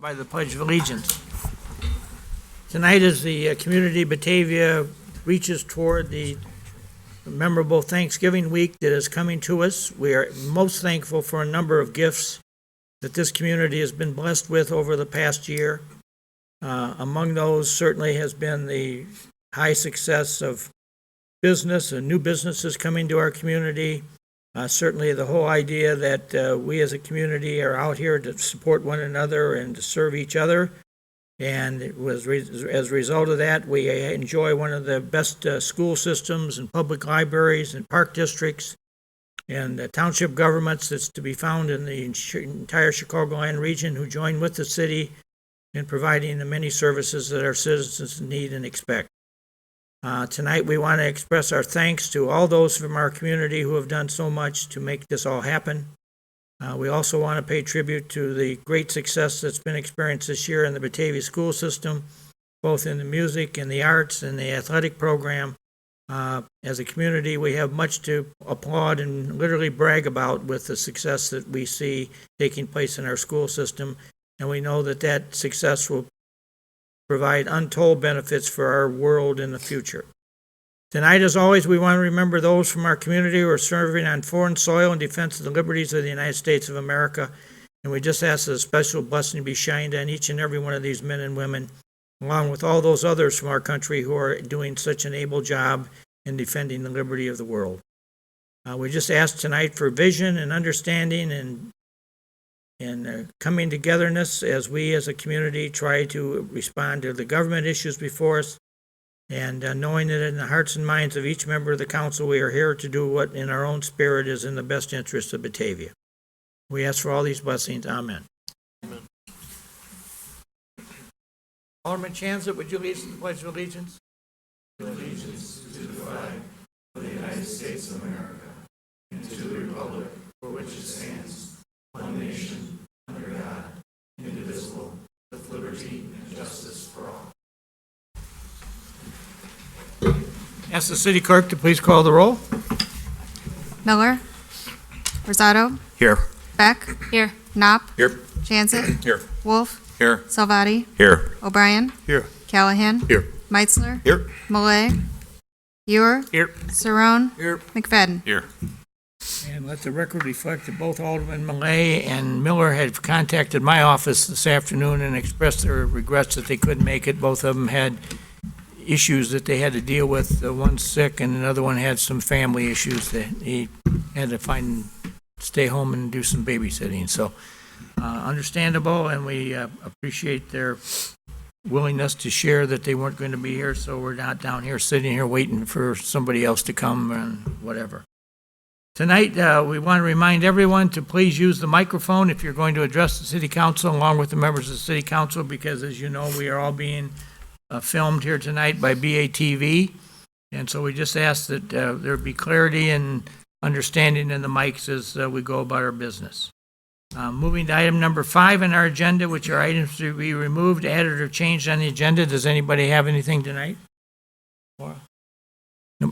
by the Pledge of Allegiance. Tonight, as the community Batavia reaches toward the memorable Thanksgiving week that is coming to us, we are most thankful for a number of gifts that this community has been blessed with over the past year. Among those certainly has been the high success of business and new businesses coming to our community. Certainly the whole idea that we as a community are out here to support one another and to serve each other. And it was as a result of that, we enjoy one of the best school systems and public libraries and park districts and township governments that's to be found in the entire Chicagoland region, who join with the city in providing the many services that our citizens need and expect. Tonight, we want to express our thanks to all those from our community who have done so much to make this all happen. We also want to pay tribute to the great success that's been experienced this year in the Batavia school system, both in the music and the arts and the athletic program. As a community, we have much to applaud and literally brag about with the success that we see taking place in our school system, and we know that that success will provide untold benefits for our world in the future. Tonight, as always, we want to remember those from our community who are serving on foreign soil in defense of the liberties of the United States of America, and we just ask that a special blessing be shined on each and every one of these men and women, along with all those others from our country who are doing such an able job in defending the liberty of the world. We just ask tonight for vision and understanding and coming togetherness as we as a community try to respond to the government issues before us, and knowing that in the hearts and minds of each member of the council, we are here to do what in our own spirit is in the best interest of Batavia. We ask for all these blessings. Amen. Amen. Alderman Chanza, would you lead us in the Pledge of Allegiance? Allegiance to the flag of the United States of America and to the republic for which it stands, one nation, under God, indivisible, with liberty and justice for all. Ask the city clerk to please call the roll. Miller, Rosado, Here. Beck, Here. Knopp, Here. Jansen, Here. Wolf, Here. Salvati, Here. O'Brien, Here. Callahan, Here. Meitzler, Here. Malay, Ewer, Here. Cerrone, Here. McFadden. Here. And let the record reflect that both Alderman Malay and Miller have contacted my office this afternoon and expressed their regrets that they couldn't make it. Both of them had issues that they had to deal with. One's sick and another one had some family issues that he had to stay home and do some babysitting. So understandable, and we appreciate their willingness to share that they weren't going to be here, so we're not down here sitting here waiting for somebody else to come and whatever. Tonight, we want to remind everyone to please use the microphone if you're going to address the city council along with the members of the city council, because as you know, we are all being filmed here tonight by BATV, and so we just ask that there be clarity and understanding in the mics as we go about our business. Moving to item number 5 on our agenda, which are items to be removed, added, or changed on the agenda. Does anybody have anything tonight? Laura?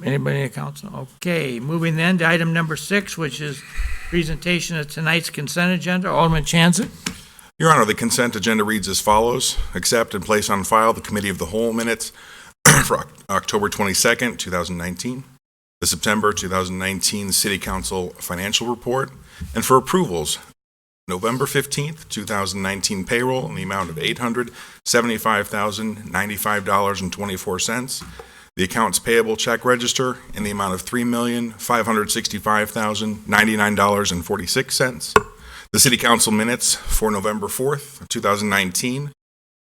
Anybody in the council? Okay, moving then to item number 6, which is presentation of tonight's consent agenda. Alderman Chanza. Your Honor, the consent agenda reads as follows. Accept and place on file the Committee of the Whole minutes for October 22nd, 2019, the September 2019 City Council Financial Report, and for approvals, November 15th, 2019 payroll in the amount of $875,095.24, the accounts payable check register in the amount of $3,565,099.46, the City Council minutes for November 4th, 2019,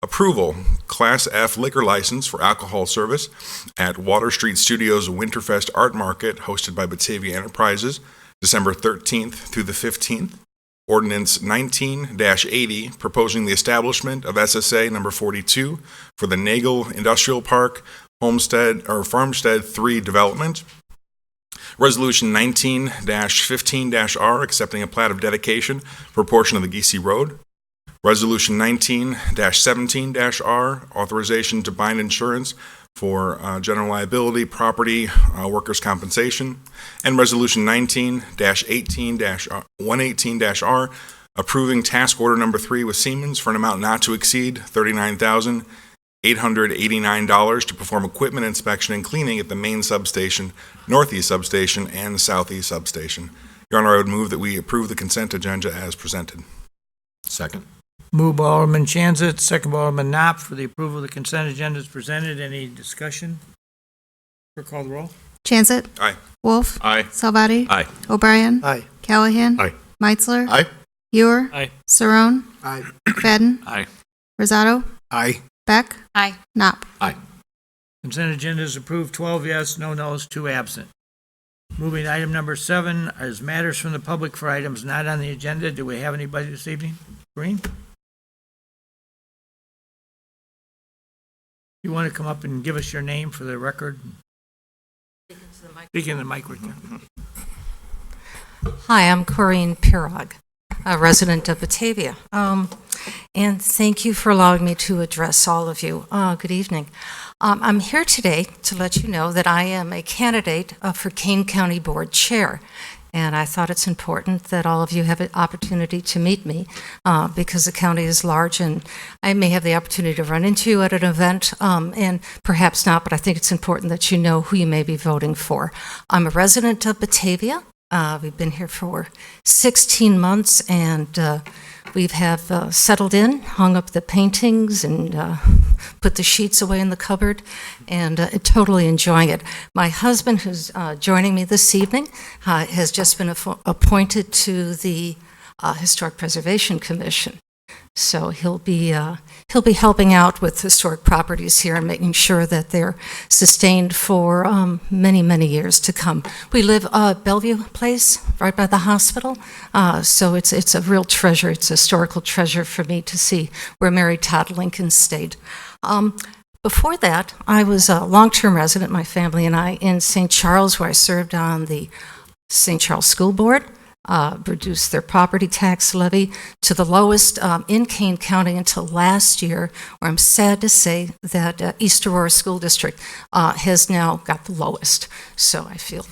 approval, Class F liquor license for alcohol service at Water Street Studios Winterfest Art Market hosted by Batavia Enterprises, December 13th through the 15th, Ordinance 19-80, proposing the establishment of SSA number 42 for the Nagel Industrial Park Farmstead 3 development. Resolution 19-15-R, accepting a plat of dedication for a portion of the Geesey Road. Resolution 19-17-R, authorization to bind insurance for general liability, property, workers' compensation. And Resolution 19-118-R, approving task order number 3 with Siemens for an amount not to exceed $39,889 to perform equipment inspection and cleaning at the main substation, northeast substation, and the southeast substation. Your Honor, I would move that we approve the consent agenda as presented. Second. Moved by Alderman Chanzat, second by Alderman Knopp for the approval of the consent agenda as presented. Any discussion? Clerk call the roll. Chanzat. Aye. Wolf. Aye. Salvati. Aye. O'Brien. Aye. Callahan. Aye. Meitzler. Aye. Ewer. Aye. Saron. Aye. Fadden. Aye. Rosato. Aye. Beck. Aye. Knopp. Consent agenda is approved, 12 yes, no no's, 2 absent. Moving to item number 7 is matters from the public for items not on the agenda. Do we have anybody this evening? Green? You want to come up and give us your name for the record? Speaking to the mic right there. Hi, I'm Corinne Pirog, a resident of Batavia. And thank you for allowing me to address all of you. Good evening. I'm here today to let you know that I am a candidate for Kane County Board Chair. And I thought it's important that all of you have an opportunity to meet me because the county is large and I may have the opportunity to run into you at an event and perhaps not, but I think it's important that you know who you may be voting for. I'm a resident of Batavia. We've been here for 16 months and we have settled in, hung up the paintings and put the sheets away in the cupboard and totally enjoying it. My husband, who's joining me this evening, has just been appointed to the Historic Preservation Commission. So he'll be helping out with historic properties here and making sure that they're sustained for many, many years to come. We live Bellevue Place, right by the hospital, so it's a real treasure. It's a historical treasure for me to see where Mary Todd Lincoln stayed. Before that, I was a long-term resident, my family and I, in St. Charles, where I served on the St. Charles School Board. Reduced their property tax levy to the lowest in Kane County until last year, where I'm sad to say that East Aurora School District has now got the lowest. So I feel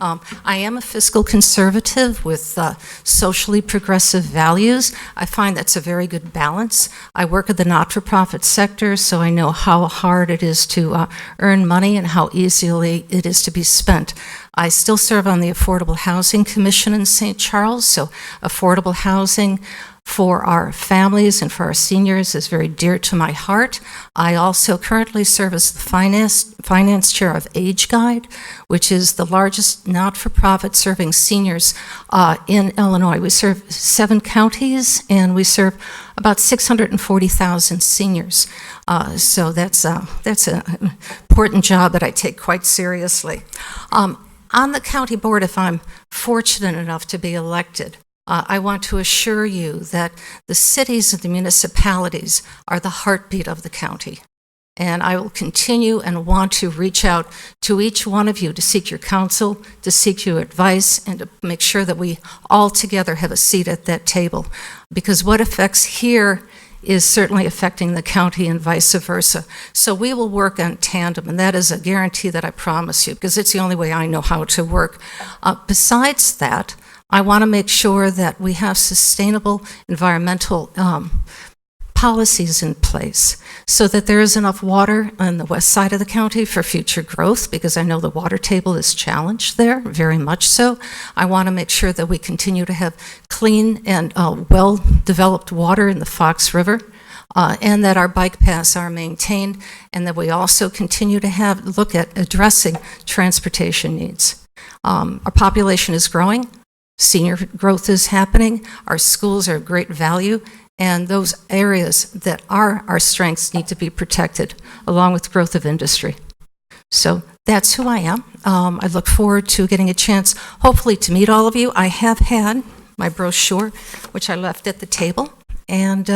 I am a fiscal conservative with socially progressive values. I find that's a very good balance. I work in the not-for-profit sector, so I know how hard it is to earn money and how easily it is to be spent. I still serve on the Affordable Housing Commission in St. Charles, so affordable housing for our families and for our seniors is very dear to my heart. I also currently serve as the finance chair of Age Guide, which is the largest not-for-profit serving seniors in Illinois. We serve 7 counties, and we serve about 640,000 seniors. So that's an important job that I take quite seriously. On the county board, if I'm fortunate enough to be elected, I want to assure you that the cities and the municipalities are the heartbeat of the county. And I will continue and want to reach out to each one of you to seek your counsel, to seek your advice, and to make sure that we all together have a seat at that table. Because what affects here is certainly affecting the county and vice versa. So we will work in tandem, and that is a guarantee that I promise you, because it's the only way I know how to work. Besides that, I want to make sure that we have sustainable environmental policies in place so that there is enough water on the west side of the county for future growth, because I know the water table is challenged there, very much so. I want to make sure that we continue to have clean and well-developed water in the Fox River, and that our bike paths are maintained, and that we also continue to look at addressing transportation needs. Our population is growing. Senior growth is happening. Our schools are of great value, and those areas that are our strengths need to be protected, along with growth of industry. So that's who I am. I look forward to getting a chance, hopefully, to meet all of you. I have had my brochure, which I left at the table, and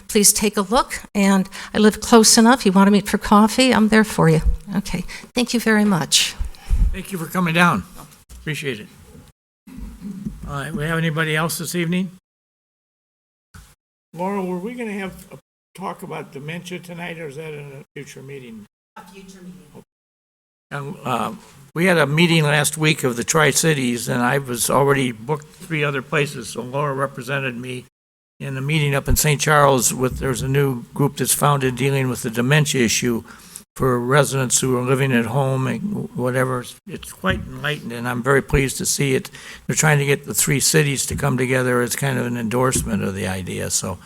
please take a look. And I live close enough. You want to meet for coffee? I'm there for you. Okay. Thank you very much. Thank you for coming down. Appreciate it. All right, we have anybody else this evening? Laura, were we going to have a talk about dementia tonight, or is that in a future meeting? A future meeting. We had a meeting last week of the Tri-Cities, and I was already booked 3 other places, so Laura represented me in a meeting up in St. Charles there's a new group that's founded dealing with the dementia issue for residents who are living at home and whatever. It's quite enlightened, and I'm very pleased to see it. They're trying to get the 3 cities to come together as kind of an endorsement of the idea, so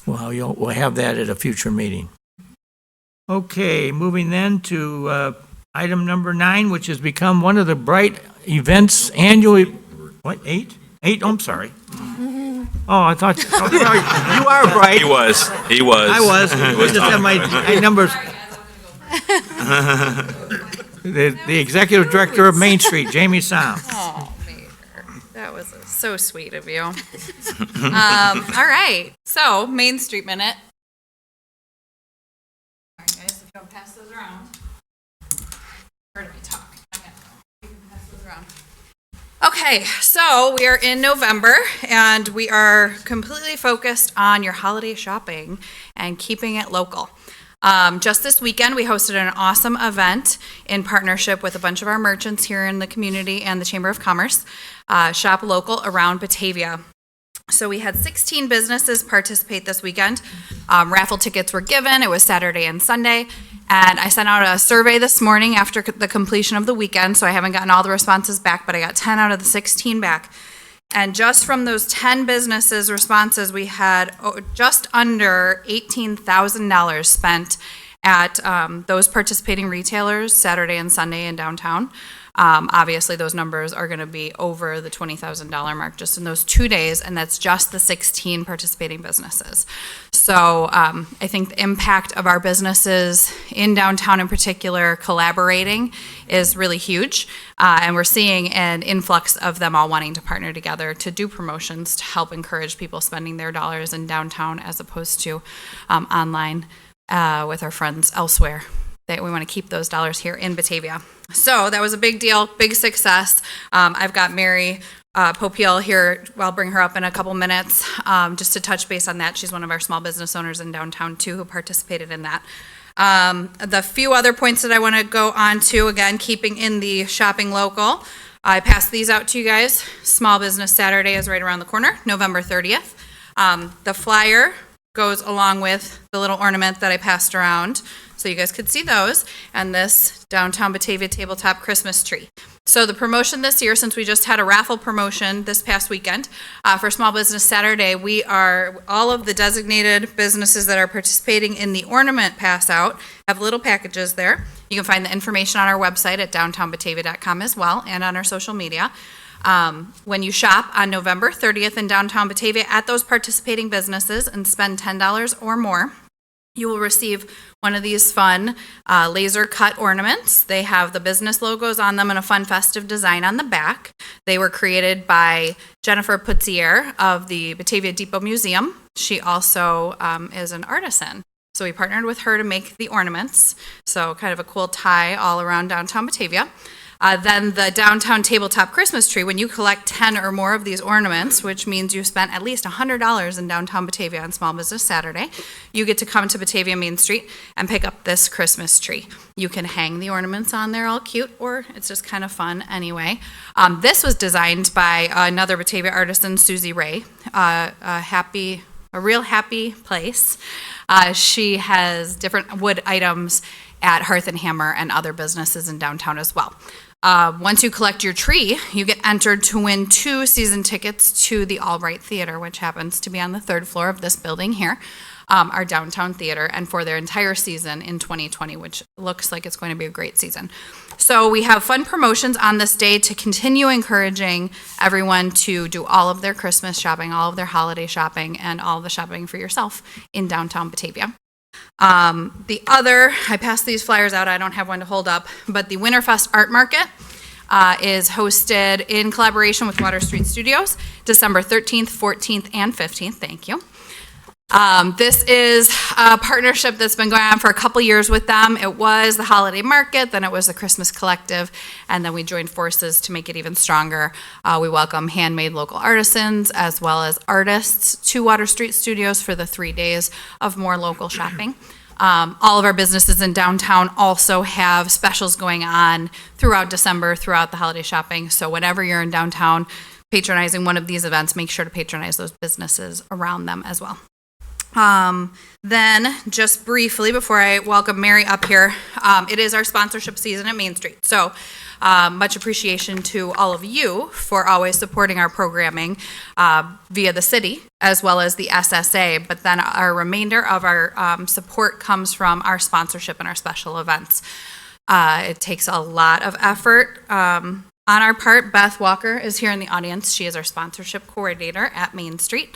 we'll have that at a future meeting. Okay, moving then to item number 9, which has become one of the bright events annually. What, 8? 8, I'm sorry. Oh, I thought, you are bright. He was. I was. I just have my numbers. The executive director of Main Street, Jamie Sam. Oh, Mayor, that was so sweet of you. All right, so Main Street Minute. All right, guys, if you don't pass those around. Where do we talk? You can pass those around. Okay, so we are in November, and we are completely focused on your holiday shopping and keeping it local. Just this weekend, we hosted an awesome event in partnership with a bunch of our merchants here in the community and the Chamber of Commerce, Shop Local around Batavia. So we had 16 businesses participate this weekend. Raffle tickets were given. It was Saturday and Sunday. And I sent out a survey this morning after the completion of the weekend, so I haven't gotten all the responses back, but I got 10 out of the 16 back. And just from those 10 businesses' responses, we had just under $18,000 spent at those participating retailers Saturday and Sunday in downtown. Obviously, those numbers are going to be over the $20,000 mark just in those 2 days, and that's just the 16 participating businesses. So I think the impact of our businesses in downtown in particular collaborating is really huge, and we're seeing an influx of them all wanting to partner together to do promotions to help encourage people spending their dollars in downtown as opposed to online with our friends elsewhere. That we want to keep those dollars here in Batavia. So that was a big deal, big success. I've got Mary Popiel here. I'll bring her up in a couple minutes just to touch base on that. She's one of our small business owners in downtown too who participated in that. The few other points that I want to go on to, again, keeping in the shopping local. I passed these out to you guys. Small Business Saturday is right around the corner, November 30th. The flyer goes along with the little ornament that I passed around, so you guys could see those, and this Downtown Batavia tabletop Christmas tree. So the promotion this year, since we just had a raffle promotion this past weekend, for Small Business Saturday, we are, all of the designated businesses that are participating in the ornament pass out have little packages there. You can find the information on our website at downtownbatavia.com as well, and on our social media. When you shop on November 30th in downtown Batavia at those participating businesses and spend $10 or more, you will receive one of these fun laser cut ornaments. They have the business logos on them and a fun festive design on the back. They were created by Jennifer Putzier of the Batavia Depot Museum. She also is an artisan. So we partnered with her to make the ornaments. So kind of a cool tie all around downtown Batavia. Then the downtown tabletop Christmas tree, when you collect 10 or more of these ornaments, which means you spent at least $100 in downtown Batavia on Small Business Saturday, you get to come to Batavia Main Street and pick up this Christmas tree. You can hang the ornaments on there all cute, or it's just kind of fun anyway. This was designed by another Batavia artisan, Susie Ray, a real happy place. She has different wood items at Hearth and Hammer and other businesses in downtown as well. Once you collect your tree, you get entered to win 2 season tickets to the Albright Theater, which happens to be on the 3rd floor of this building here, our downtown theater, and for their entire season in 2020, which looks like it's going to be a great season. So we have fun promotions on this day to continue encouraging everyone to do all of their Christmas shopping, all of their holiday shopping, and all the shopping for yourself in downtown Batavia. I passed these flyers out, I don't have one to hold up, but the Winterfest Art Market is hosted in collaboration with Water Street Studios, December 13th, 14th, and 15th, thank you. This is a partnership that's been going on for a couple years with them. It was the Holiday Market, then it was the Christmas Collective, and then we joined forces to make it even stronger. We welcome handmade local artisans as well as artists to Water Street Studios for the 3 days of more local shopping. All of our businesses in downtown also have specials going on throughout December, throughout the holiday shopping. So whenever you're in downtown patronizing one of these events, make sure to patronize those businesses around them as well. Then, just briefly, before I welcome Mary up here, it is our sponsorship season at Main Street. So, much appreciation to all of you for always supporting our programming via the city as well as the SSA. But then our remainder of our support comes from our sponsorship and our special events. It takes a lot of effort. On our part, Beth Walker is here in the audience. She is our sponsorship coordinator at Main Street.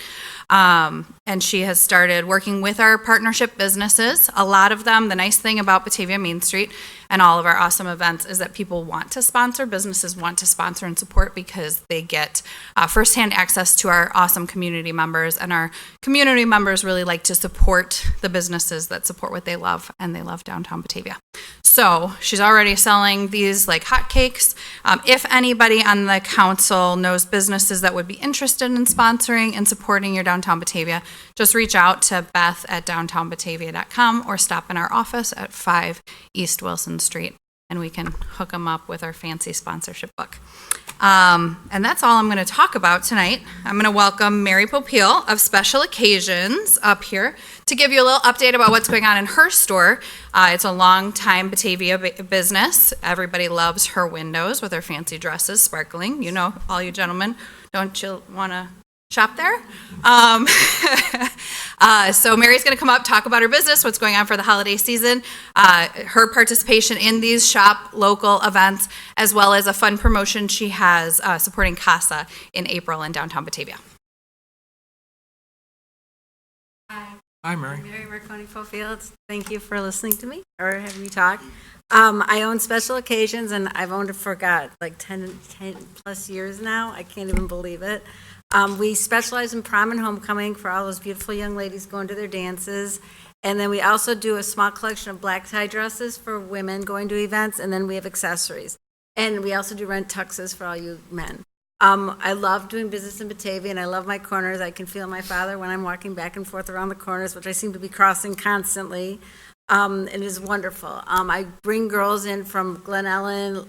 And she has started working with our partnership businesses. A lot of them, the nice thing about Batavia Main Street and all of our awesome events is that people want to sponsor, businesses want to sponsor and support because they get firsthand access to our awesome community members. And our community members really like to support the businesses that support what they love, and they love downtown Batavia. So she's already selling these like hotcakes. If anybody on the council knows businesses that would be interested in sponsoring and supporting your downtown Batavia, just reach out to Beth at downtownbatavia.com or stop in our office at 5 East Wilson Street, and we can hook them up with our fancy sponsorship book. And that's all I'm going to talk about tonight. I'm going to welcome Mary Popeil of Special Occasions up here to give you a little update about what's going on in her store. It's a long-time Batavia business. Everybody loves her windows with her fancy dresses sparkling. You know, all you gentlemen, don't you want to shop there? So Mary's going to come up, talk about her business, what's going on for the holiday season, her participation in these shop local events, as well as a fun promotion she has supporting CASA in April in downtown Batavia. Hi, Mary. Mary Marconi Fields. Thank you for listening to me or having me talk. I own Special Occasions, and I've owned it for, like 10 plus years now. I can't even believe it. We specialize in prom and homecoming for all those beautiful young ladies going to their dances. And then we also do a small collection of black tie dresses for women going to events, and then we have accessories. And we also do rent tuxes for all you men. I love doing business in Batavia, and I love my corners. I can feel my father when I'm walking back and forth around the corners, which I seem to be crossing constantly. It is wonderful. I bring girls in from Glen Ellen,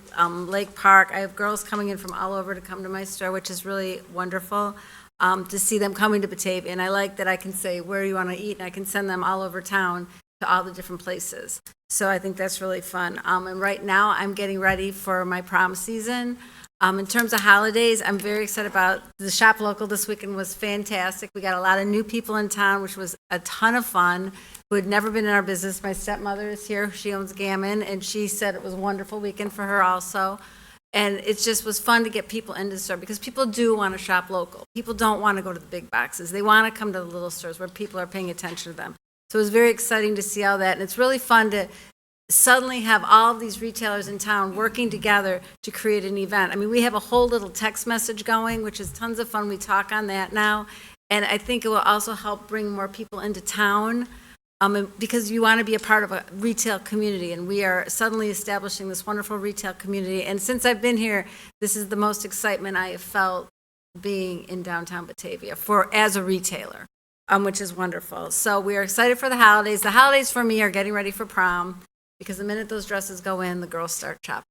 Lake Park. I have girls coming in from all over to come to my store, which is really wonderful to see them coming to Batavia. And I like that I can say, where do you want to eat? And I can send them all over town to all the different places. So I think that's really fun. And right now, I'm getting ready for my prom season. In terms of holidays, I'm very excited about the Shop Local this weekend was fantastic. We got a lot of new people in town, which was a ton of fun, who had never been in our business. My stepmother is here. She owns Gammon, and she said it was a wonderful weekend for her also. And it just was fun to get people into the store because people do want to shop local. People don't want to go to the big boxes. They want to come to the little stores where people are paying attention to them. So it was very exciting to see all that. And it's really fun to suddenly have all of these retailers in town working together to create an event. I mean, we have a whole little text message going, which is tons of fun. We talk on that now. And I think it will also help bring more people into town because you want to be a part of a retail community. And we are suddenly establishing this wonderful retail community. And since I've been here, this is the most excitement I have felt being in downtown Batavia as a retailer, which is wonderful. So we are excited for the holidays. The holidays for me are getting ready for prom. Because the minute those dresses go in, the girls start shopping.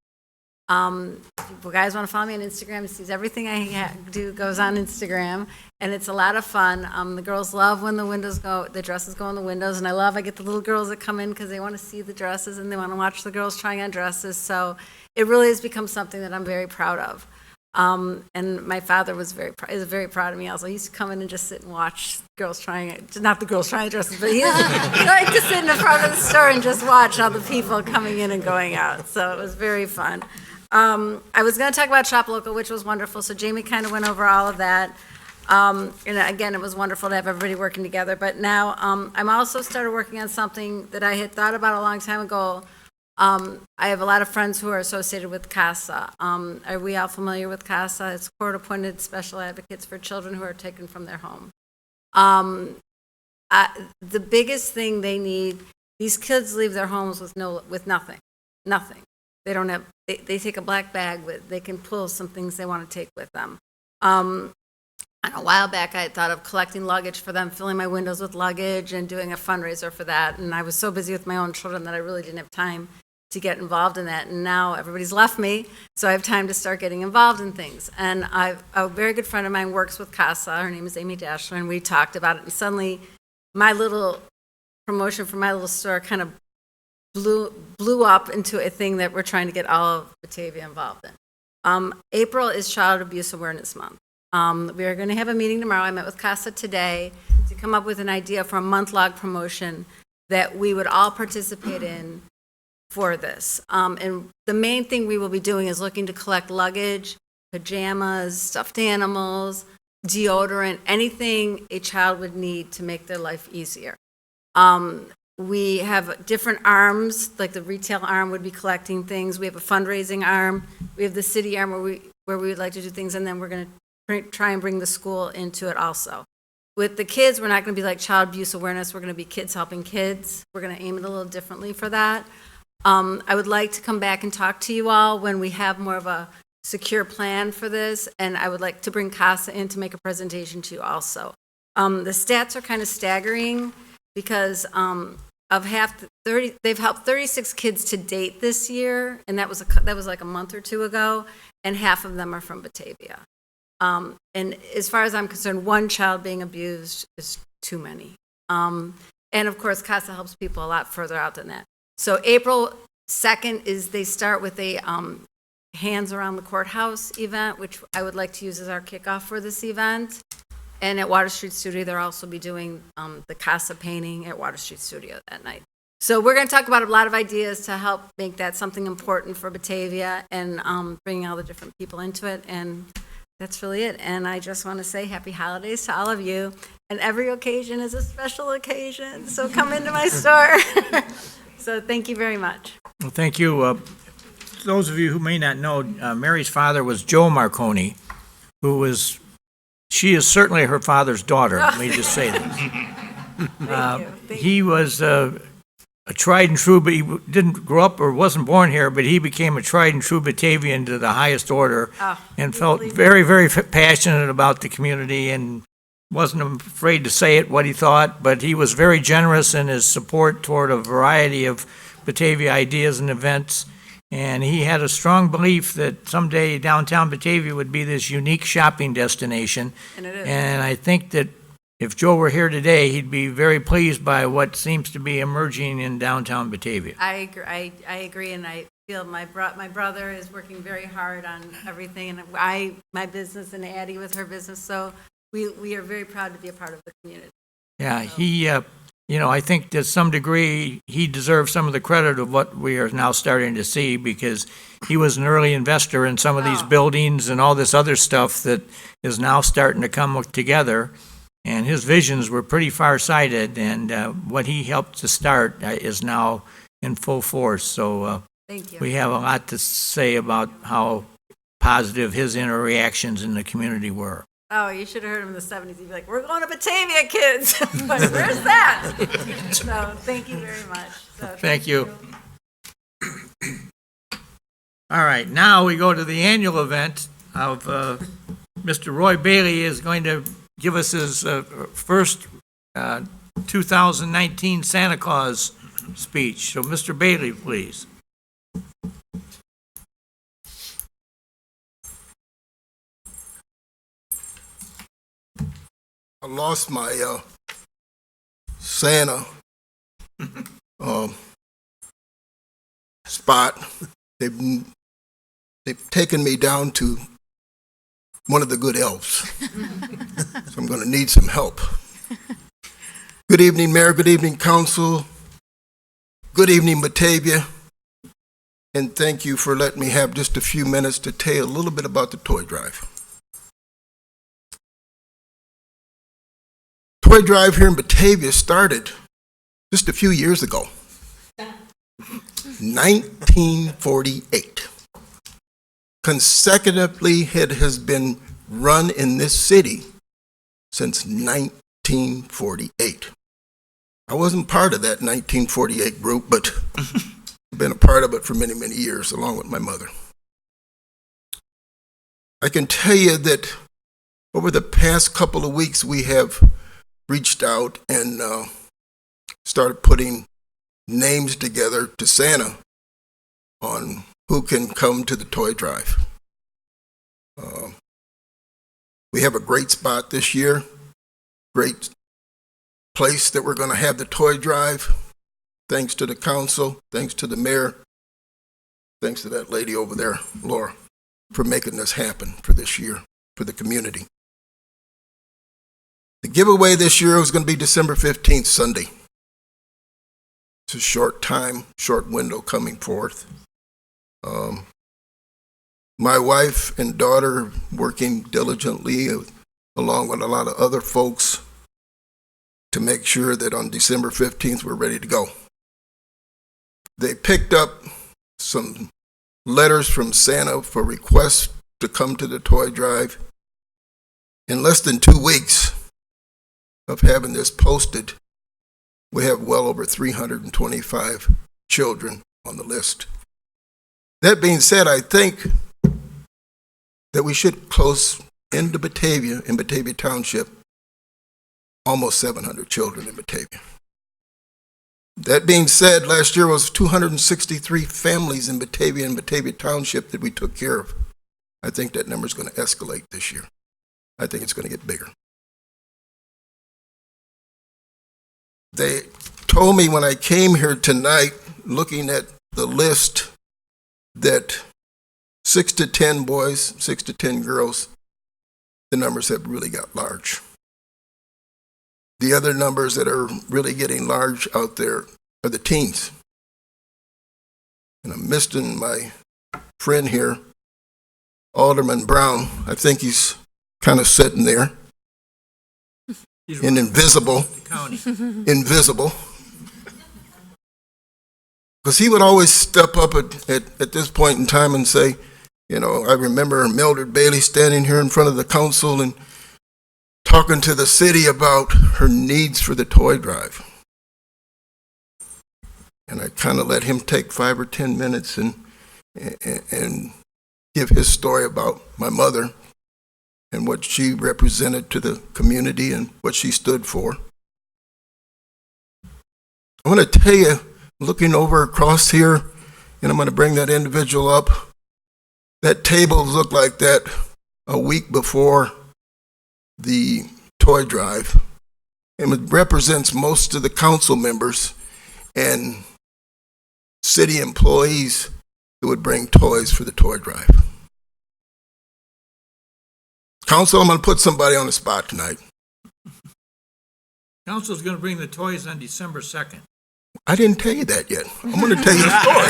If you guys want to follow me on Instagram, it sees everything I do goes on Instagram, and it's a lot of fun. The girls love when the dresses go in the windows, and I get the little girls that come in because they want to see the dresses and they want to watch the girls trying on dresses. So it really has become something that I'm very proud of. And my father is very proud of me also. He used to come in and just sit and watch girls trying it, not the girls trying the dresses, but he liked to sit in the front of the store and just watch all the people coming in and going out. So it was very fun. I was going to talk about Shop Local, which was wonderful. So Jamie kind of went over all of that. And again, it was wonderful to have everybody working together. But now I'm also started working on something that I had thought about a long time ago. I have a lot of friends who are associated with CASA. Are we all familiar with CASA? It's court-appointed special advocates for children who are taken from their home. The biggest thing they need, these kids leave their homes with nothing. They don't have. They take a black bag they can pull some things they want to take with them. a while back, I had thought of collecting luggage for them, filling my windows with luggage and doing a fundraiser for that. And I was so busy with my own children that I really didn't have time to get involved in that. And now everybody's left me, so I have time to start getting involved in things. And a very good friend of mine works with CASA. Her name is Amy Dashler, and we talked about it. And suddenly, my little promotion for my little store kind of blew up into a thing that we're trying to get all of Batavia involved in. April is Child Abuse Awareness Month. We are going to have a meeting tomorrow. I met with CASA today to come up with an idea for a month-long promotion that we would all participate in for this. And the main thing we will be doing is looking to collect luggage, pajamas, stuffed animals, deodorant, anything a child would need to make their life easier. We have different arms, like the retail arm would be collecting things. We have a fundraising arm. We have the city arm where we would like to do things, and then we're going to try and bring the school into it also. With the kids, we're not going to be like child abuse awareness. We're going to be kids helping kids. We're going to aim it a little differently for that. I would like to come back and talk to you all when we have more of a secure plan for this, and I would like to bring CASA in to make a presentation to you also. The stats are kind of staggering because they've helped 36 kids to date this year, and that was like a month or two ago, and half of them are from Batavia. And as far as I'm concerned, one child being abused is too many. And of course, CASA helps people a lot further out than that. So April 2nd is they start with a Hands Around the Courthouse event, which I would like to use as our kickoff for this event. And at Water Street Studio, they'll also be doing the CASA painting at Water Street Studio that night. So we're going to talk about a lot of ideas to help make that something important for Batavia and bringing all the different people into it. And that's really it. And I just want to say happy holidays to all of you. And every occasion is a special occasion. So come into my store. So thank you very much. Well, thank you. Those of you who may not know, Mary's father was Joe Marconi, she is certainly her father's daughter. Let me just say that. He was a tried and true, but he didn't grow up or wasn't born here, but he became a tried and true Batavian to the highest order and felt very, very passionate about the community and wasn't afraid to say it, what he thought, but he was very generous in his support toward a variety of Batavia ideas and events. And he had a strong belief that someday downtown Batavia would be this unique shopping destination. And it is. And I think that if Joe were here today, he'd be very pleased by what seems to be emerging in downtown Batavia. I agree, and I feel my brother is working very hard on everything, and my business and Addie with her business, so we are very proud to be a part of the community. Yeah, he, I think to some degree, he deserves some of the credit of what we are now starting to see because he was an early investor in some of these buildings and all this other stuff that is now starting to come together. And his visions were pretty far-sighted, and what he helped to start is now in full force. So Thank you. we have a lot to say about how positive his interactions in the community were. Oh, you should have heard him in the 70s. He'd be like, we're going to Batavia, kids. Like, where's that? So thank you very much. So, Thank you. All right, now we go to the annual event of Mr. Roy Bailey is going to give us his first 2019 Santa Claus speech. So, Mr. Bailey, please. I lost my Santa spot. They've taken me down to one of the good elves. So I'm going to need some help. Good evening, Mayor. Good evening, Council. Good evening, Batavia. And thank you for letting me have just a few minutes to tell you a little bit about the toy drive. Toy drive here in Batavia started just a few years ago, 1948. Consecutively, it has been run in this city since 1948. I wasn't part of that 1948 group, but I've been a part of it for many, many years, along with my mother. I can tell you that Over the past couple of weeks, we have reached out and started putting names together to Santa on who can come to the toy drive. We have a great spot this year, great place that we're going to have the toy drive. Thanks to the council, thanks to the mayor, thanks to that lady over there, Laura, for making this happen for this year, for the community. The giveaway this year was going to be December 15th, Sunday. It's a short time, short window coming forth. My wife and daughter working diligently along with a lot of other folks to make sure that on December 15th we're ready to go. They picked up some letters from Santa for requests to come to the toy drive. In less than 2 weeks of having this posted, we have well over 325 children on the list. That being said, I think that we should close into Batavia, in Batavia Township, almost 700 children in Batavia. That being said, last year was 263 families in Batavia and Batavia Township that we took care of. I think that number is going to escalate this year. I think it's going to get bigger. They told me when I came here tonight, looking at the list, that 6 to 10 boys, 6 to 10 girls, the numbers have really got large. The other numbers that are really getting large out there are the teens. And I'm missing my friend here, Alderman Brown. I think he's kind of sitting there. And invisible. Invisible. Because he would always step up at this point in time and say, you know, I remember Mildred Bailey standing here in front of the council and talking to the city about her needs for the toy drive. And I kind of let him take 5 or 10 minutes and give his story about my mother and what she represented to the community and what she stood for. I want to tell you, looking over across here, and I'm going to bring that individual up, that table looked like that a week before the toy drive. And it represents most of the council members and city employees who would bring toys for the toy drive. Council, I'm going to put somebody on the spot tonight. Council's going to bring the toys on December 2nd. I didn't tell you that yet. I'm going to tell you a story.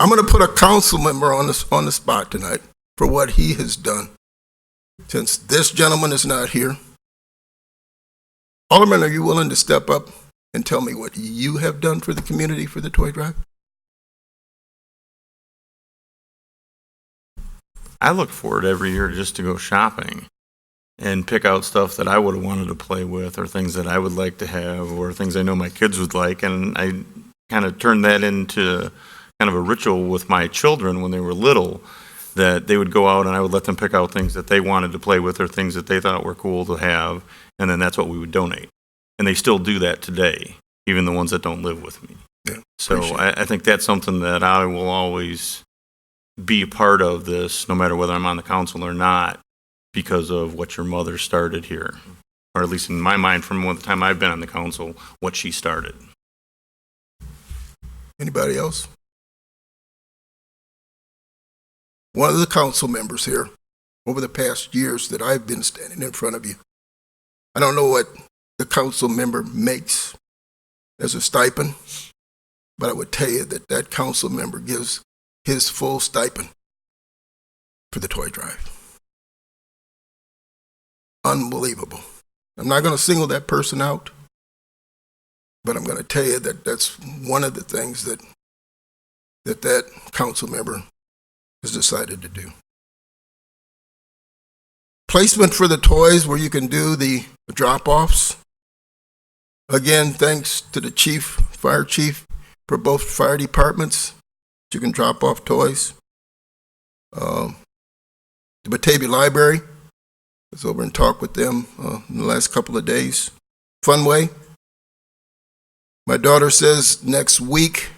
I'm going to put a council member on the spot tonight for what he has done. Since this gentleman is not here, Alderman, are you willing to step up and tell me what you have done for the community for the toy drive? I look forward every year just to go shopping and pick out stuff that I would have wanted to play with, or things that I would like to have, or things I know my kids would like. And I kind of turned that into kind of a ritual with my children when they were little, that they would go out and I would let them pick out things that they wanted to play with or things that they thought were cool to have. And then that's what we would donate. And they still do that today, even the ones that don't live with me. Yeah, so I think that's something that I will always be a part of this, no matter whether I'm on the council or not, because of what your mother started here, or at least in my mind, from the time I've been on the council, what she started. Anybody else? One of the council members here, over the past years that I've been standing in front of you, I don't know what the council member makes as a stipend, but I would tell you that that council member gives his full stipend for the toy drive. Unbelievable. I'm not going to single that person out, but I'm going to tell you that that's one of the things that council member has decided to do. Placement for the toys where you can do the drop-offs. Again, thanks to the fire chief for both fire departments. You can drop off toys. The the Batavia Library. I was over and talked with them in the last couple of days. Funway. My daughter says next week,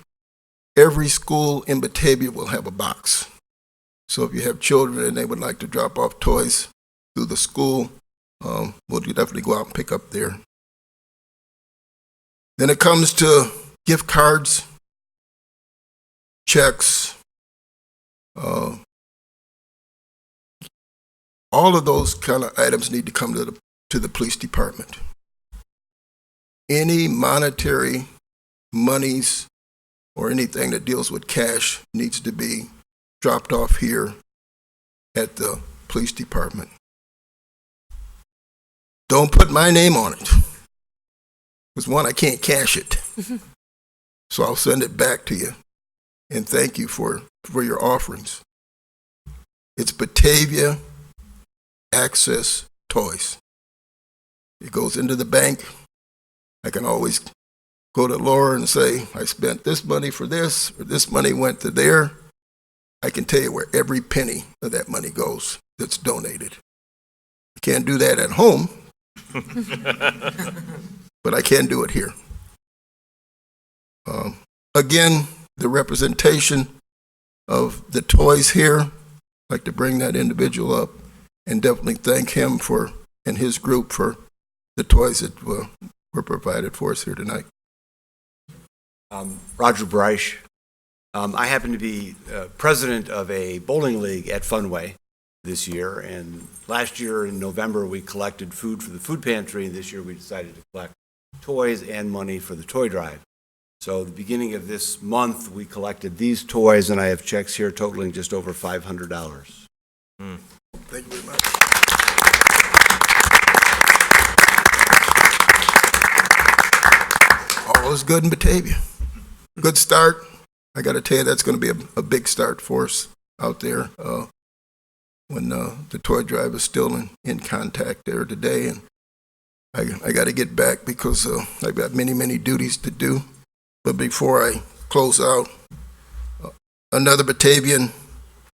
every school in Batavia will have a box. So if you have children and they would like to drop off toys through the school, we'll definitely go out and pick up there. Then it comes to gift cards, checks, all of those kind of items need to come to the police department. Any monetary monies or anything that deals with cash needs to be dropped off here at the police department. Don't put my name on it. Because one, I can't cash it. So I'll send it back to you. And thank you for your offerings. It's Batavia Access Toys. It goes into the bank. I can always go to Laura and say, I spent this money for this, or this money went to there. I can tell you where every penny of that money goes that's donated. I can't do that at home, but I can do it here. Again, the representation of the toys here, I'd like to bring that individual up and definitely thank him and his group for the toys that were provided for us here tonight. Roger Breisch. I happen to be president of a bowling league at Funway this year, and last year in November we collected food for the food pantry, and this year we decided to collect toys and money for the toy drive. So the beginning of this month we collected these toys, and I have checks here totaling just over $500. Thank you very much. All is good in Batavia. Good start. I got to tell you, that's going to be a big start for us out there when the toy drive is still in contact there today. And I got to get back because I've got many, many duties to do. But before I close out, another Batavian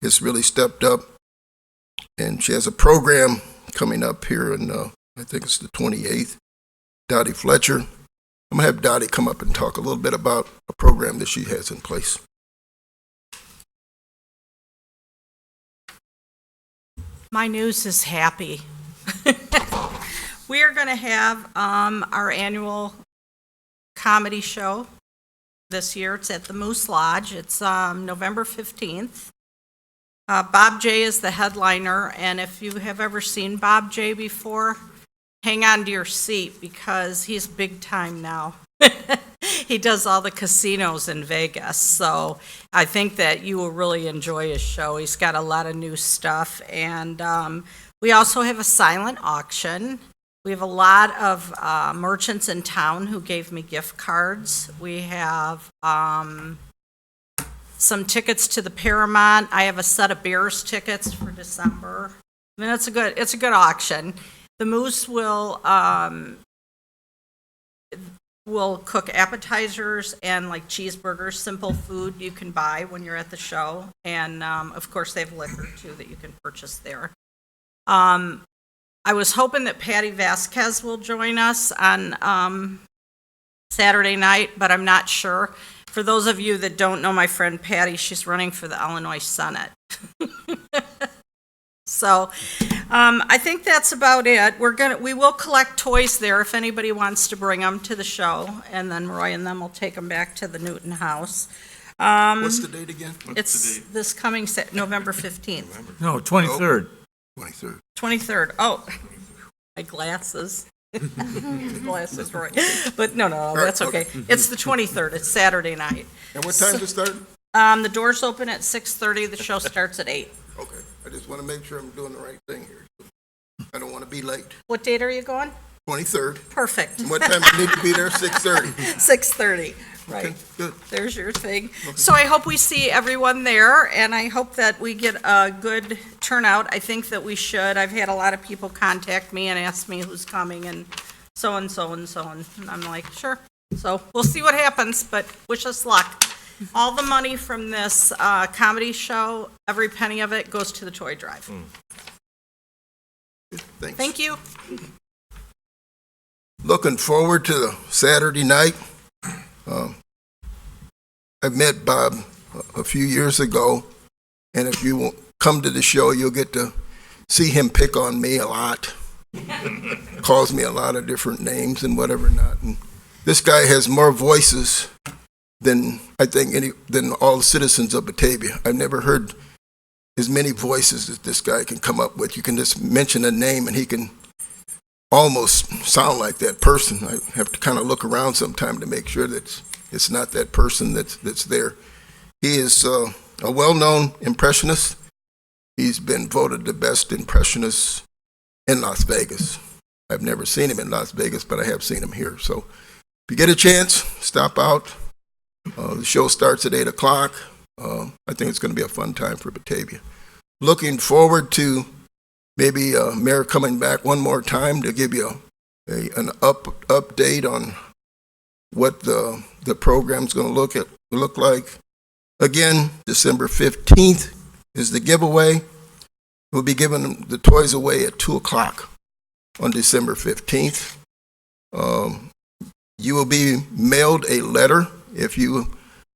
has really stepped up, and she has a program coming up here, and I think it's the 28th, Dottie Fletcher. I'm going to have Dottie come up and talk a little bit about a program that she has in place. My news is happy. We are going to have our annual comedy show this year. It's at the Moose Lodge. It's November 15th. Bob J. is the headliner, and if you have ever seen Bob J. before, hang on to your seat because he's big time now. He does all the casinos in Vegas, so I think that you will really enjoy his show. He's got a lot of new stuff, and we also have a silent auction. We have a lot of merchants in town who gave me gift cards. We have some tickets to the Paramount. I have a set of Bears tickets for December. I mean, it's a good auction. The Moose will cook appetizers and like cheeseburgers, simple food you can buy when you're at the show. And of course, they have liquor too that you can purchase there. I was hoping that Patty Vasquez will join us on Saturday night, but I'm not sure. For those of you that don't know my friend Patty, she's running for the Illinois Senate. So I think that's about it. We will collect toys there if anybody wants to bring them to the show, and then Roy and them will take them back to the Newton House. What's the date again? It's this coming November 15th. No, 23rd. 23rd. 23rd. Oh, my glasses. Glasses, Roy. But no, that's okay. It's the 23rd. It's Saturday night. And what time does it start? The doors open at 6:30. The show starts at 8. Okay, I just want to make sure I'm doing the right thing here. I don't want to be late. What date are you going? 23rd. Perfect. And what time do you need to be there? 6:30. 6:30. Right. Okay, good. There's your thing. So I hope we see everyone there, and I hope that we get a good turnout. I think that we should. I've had a lot of people contact me and ask me who's coming, and so and so and so, and I'm like, sure. So we'll see what happens, but wish us luck. All the money from this comedy show, every penny of it goes to the toy drive. Thanks. Thank you. Looking forward to the Saturday night. I met Bob a few years ago, and if you come to the show, you'll get to see him pick on me a lot. Calls me a lot of different names and whatever not. And this guy has more voices than I think than all the citizens of Batavia. I've never heard as many voices as this guy can come up with. You can just mention a name and he can almost sound like that person. I have to kind of look around sometime to make sure that it's not that person that's there. He is a well-known impressionist. He's been voted the best impressionist in Las Vegas. I've never seen him in Las Vegas, but I have seen him here. So if you get a chance, stop out. The show starts at 8 o'clock. I think it's going to be a fun time for Batavia. Looking forward to maybe Mayor coming back one more time to give you an update on what the program's going to look like. Again, December 15th is the giveaway. We'll be giving the toys away at 2 o'clock on December 15th. You will be mailed a letter if you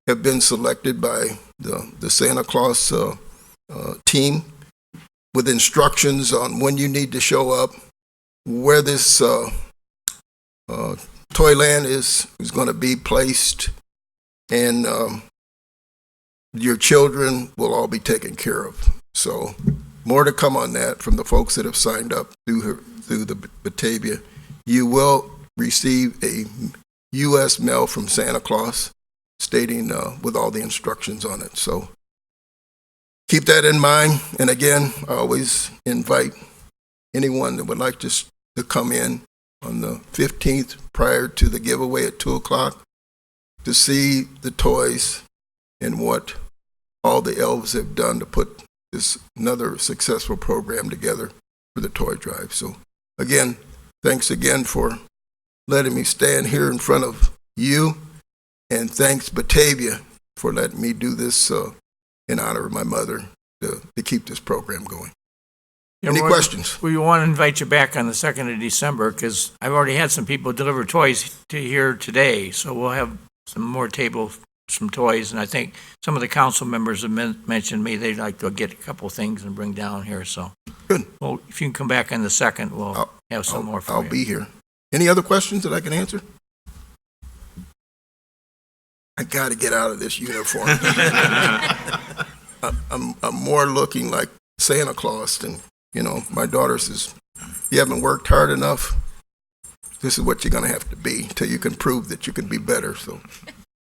have been selected by the Santa Claus team with instructions on when you need to show up, where this Toyland is going to be placed, and your children will all be taken care of. So more to come on that from the folks that have signed up through the Batavia. You will receive a U.S. mail from Santa Claus stating with all the instructions on it. So keep that in mind. And again, I always invite anyone that would like to come in on the 15th prior to the giveaway at 2 o'clock to see the toys and what all the elves have done to put this another successful program together for the toy drive. So again, thanks again for letting me stand here in front of you, and thanks Batavia for letting me do this in honor of my mother to keep this program going. Any questions? We want to invite you back on the 2nd of December because I've already had some people deliver toys to here today, so we'll have some more some toys, and I think some of the council members have mentioned to me they'd like to get a couple things and bring down here, so. Good. Well, if you can come back on the 2nd, we'll have some more for you. I'll be here. Any other questions that I can answer? I got to get out of this uniform. I'm more looking like Santa Claus than, my daughter says, you haven't worked hard enough. This is what you're going to have to be until you can prove that you can be better. So,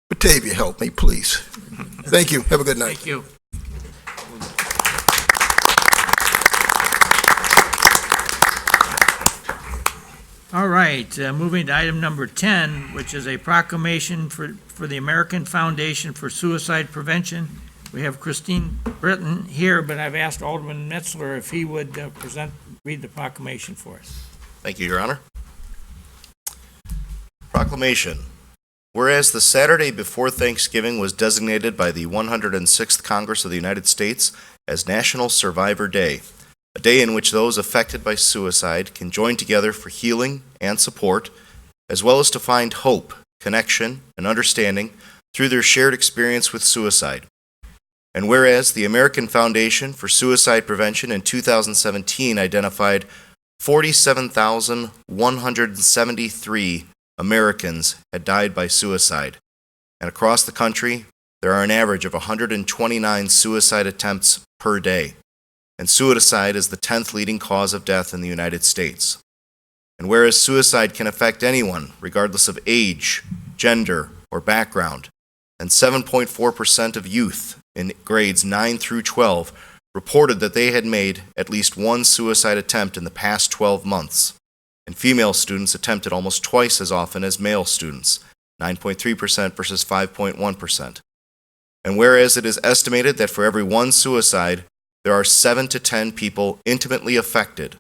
Batavia, help me, please. Thank you. Have a good night. Thank you. All right, moving to item number 10, which is a proclamation for the American Foundation for Suicide Prevention. We have Christine Britton here, but I've asked Alderman Metzler if he would read the proclamation for us. Thank you, Your Honor. Proclamation. Whereas the Saturday before Thanksgiving was designated by the 106th Congress of the United States as National Survivor Day, a day in which those affected by suicide can join together for healing and support, as well as to find hope, connection, and understanding through their shared experience with suicide. And whereas the American Foundation for Suicide Prevention in 2017 identified 47,173 Americans had died by suicide, and across the country, there are an average of 129 suicide attempts per day. And suicide is the 10th leading cause of death in the United States. And whereas suicide can affect anyone, regardless of age, gender, or background, and 7.4% of youth in grades 9 through 12 reported that they had made at least one suicide attempt in the past 12 months, and female students attempted almost twice as often as male students, 9.3% versus 5.1%. And whereas it is estimated that for every one suicide, there are 7 to 10 people intimately affected,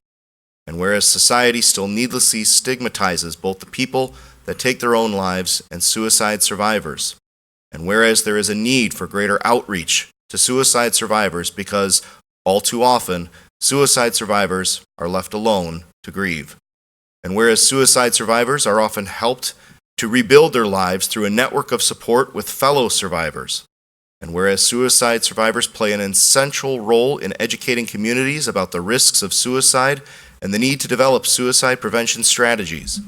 and whereas society still needlessly stigmatizes both the people that take their own lives and suicide survivors, and whereas there is a need for greater outreach to suicide survivors because, all too often, suicide survivors are left alone to grieve. And whereas suicide survivors are often helped to rebuild their lives through a network of support with fellow survivors. And whereas suicide survivors play an essential role in educating communities about the risks of suicide and the need to develop suicide prevention strategies.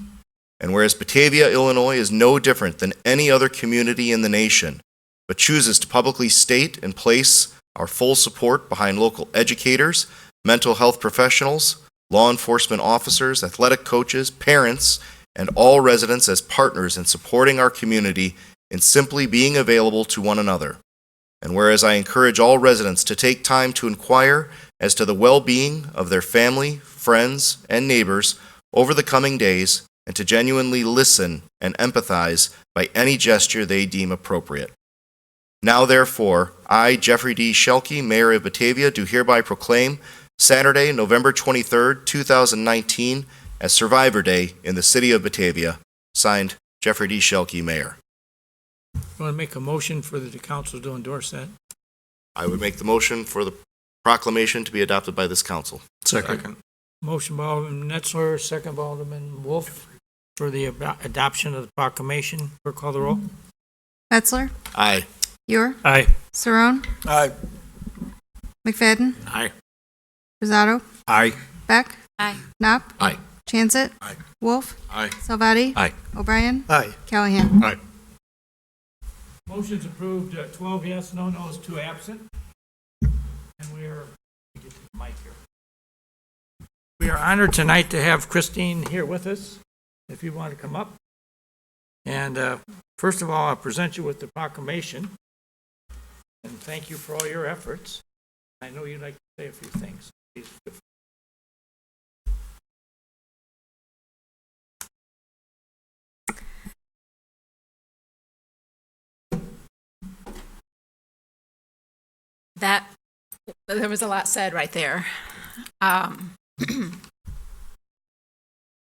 And whereas Batavia, Illinois is no different than any other community in the nation, but chooses to publicly state and place our full support behind local educators, mental health professionals, law enforcement officers, athletic coaches, parents, and all residents as partners in supporting our community in simply being available to one another. And whereas I encourage all residents to take time to inquire as to the well-being of their family, friends, and neighbors over the coming days, and to genuinely listen and empathize by any gesture they deem appropriate. Now, therefore, I, Jeffrey D. Schelke, Mayor of Batavia, do hereby proclaim Saturday, November 23rd, 2019, as Survivor Day in the city of Batavia. Signed, Jeffrey D. Schelke, Mayor. You want to make a motion for the council to endorse that? I would make the motion for the proclamation to be adopted by this council. Second. Motion by Alderman Netzler, second by Alderman Wolf for the adoption of the proclamation. Clerk, call the roll. Metzler, Aye. Ewer, Aye. Saron, Aye. McFadden, Aye. Rosato, Aye. Beck, Aye. Knopp, Aye. Chansett, Aye. Wolf, Aye. Salvati, Aye. O'Brien, Aye. Callahan. Aye. Motion's approved, 12 yes, no no's, 2 absent. And we are, get the mic here. We are honored tonight to have Christine here with us, if you want to come up. And first of all, I'll present you with the proclamation. And thank you for all your efforts. I know you'd like to say a few things. Please. There was a lot said right there.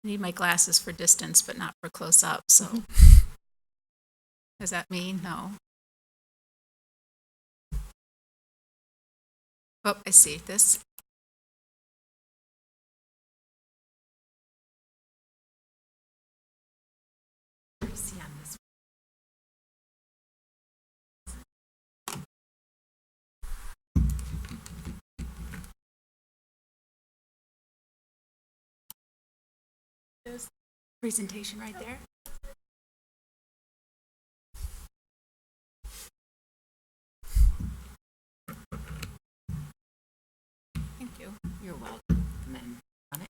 Need my glasses for distance, but not for close up, so. Does that mean no? Oh, I see this. See on this. Presentation right there. Thank you. You're welcome. And then on it.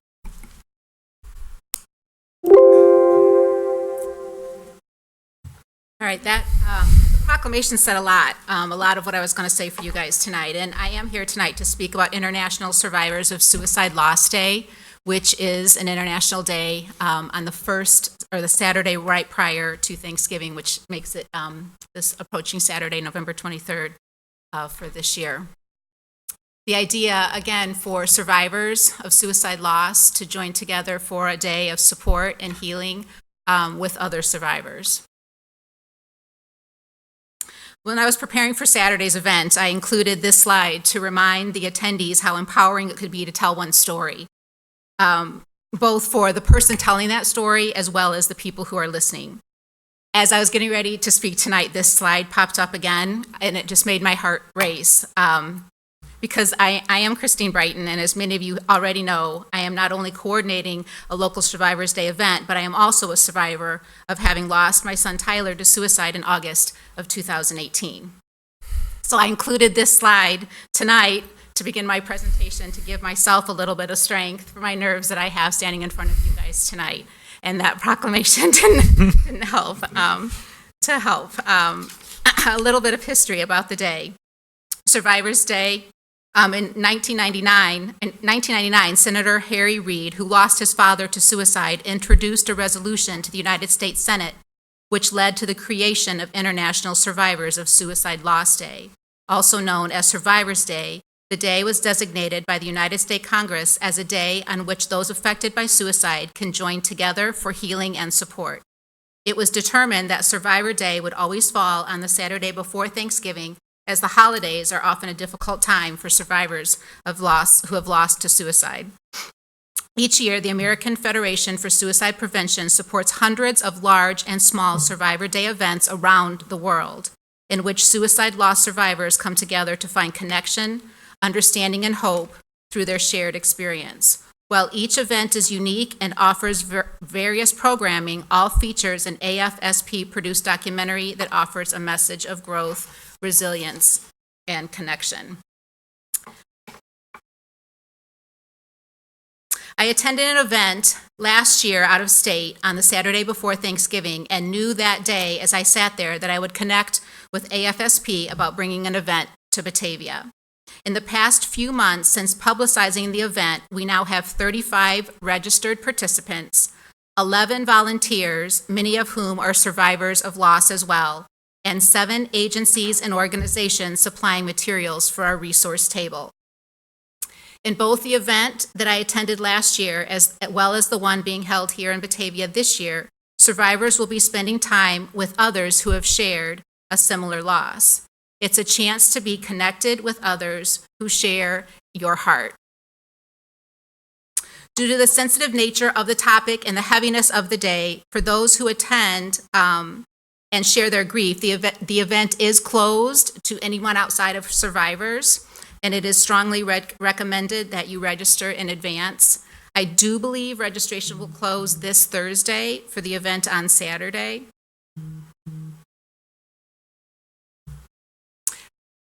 All right, that the proclamation said a lot of what I was going to say for you guys tonight. And I am here tonight to speak about International Survivors of Suicide Loss Day, which is an international day on the first, or the Saturday right prior to Thanksgiving, which makes it this approaching Saturday, November 23rd for this year. The idea, again, for survivors of suicide loss to join together for a day of support and healing with other survivors. When I was preparing for Saturday's event, I included this slide to remind the attendees how empowering it could be to tell one story. Both for the person telling that story as well as the people who are listening. As I was getting ready to speak tonight, this slide popped up again, and it just made my heart race. Because I am Christine Brighton, and as many of you already know, I am not only coordinating a local Survivors Day event, but I am also a survivor of having lost my son Tyler to suicide in August of 2018. So I included this slide tonight to begin my presentation to give myself a little bit of strength for my nerves that I have standing in front of you guys tonight. And that proclamation didn't help. A little bit of history about the day. Survivors Day. In 1999, Senator Harry Reid, who lost his father to suicide, introduced a resolution to the United States Senate, which led to the creation of International Survivors of Suicide Loss Day. Also known as Survivors Day, the day was designated by the United States Congress as a day on which those affected by suicide can join together for healing and support. It was determined that Survivor Day would always fall on the Saturday before Thanksgiving, as the holidays are often a difficult time for survivors of loss who have lost to suicide. Each year, the American Federation for Suicide Prevention supports hundreds of large and small Survivor Day events around the world, in which suicide loss survivors come together to find connection, understanding, and hope through their shared experience. While each event is unique and offers various programming, all features an AFSP-produced documentary that offers a message of growth, resilience, and connection. I attended an event last year out of state on the Saturday before Thanksgiving and knew that day as I sat there that I would connect with AFSP about bringing an event to Batavia. In the past few months since publicizing the event, we now have 35 registered participants, 11 volunteers, many of whom are survivors of loss as well, and 7 agencies and organizations supplying materials for our resource table. In both the event that I attended last year, as well as the one being held here in Batavia this year, survivors will be spending time with others who have shared a similar loss. It's a chance to be connected with others who share your heart. Due to the sensitive nature of the topic and the heaviness of the day, for those who attend and share their grief, the event is closed to anyone outside of survivors, and it is strongly recommended that you register in advance. I do believe registration will close this Thursday for the event on Saturday.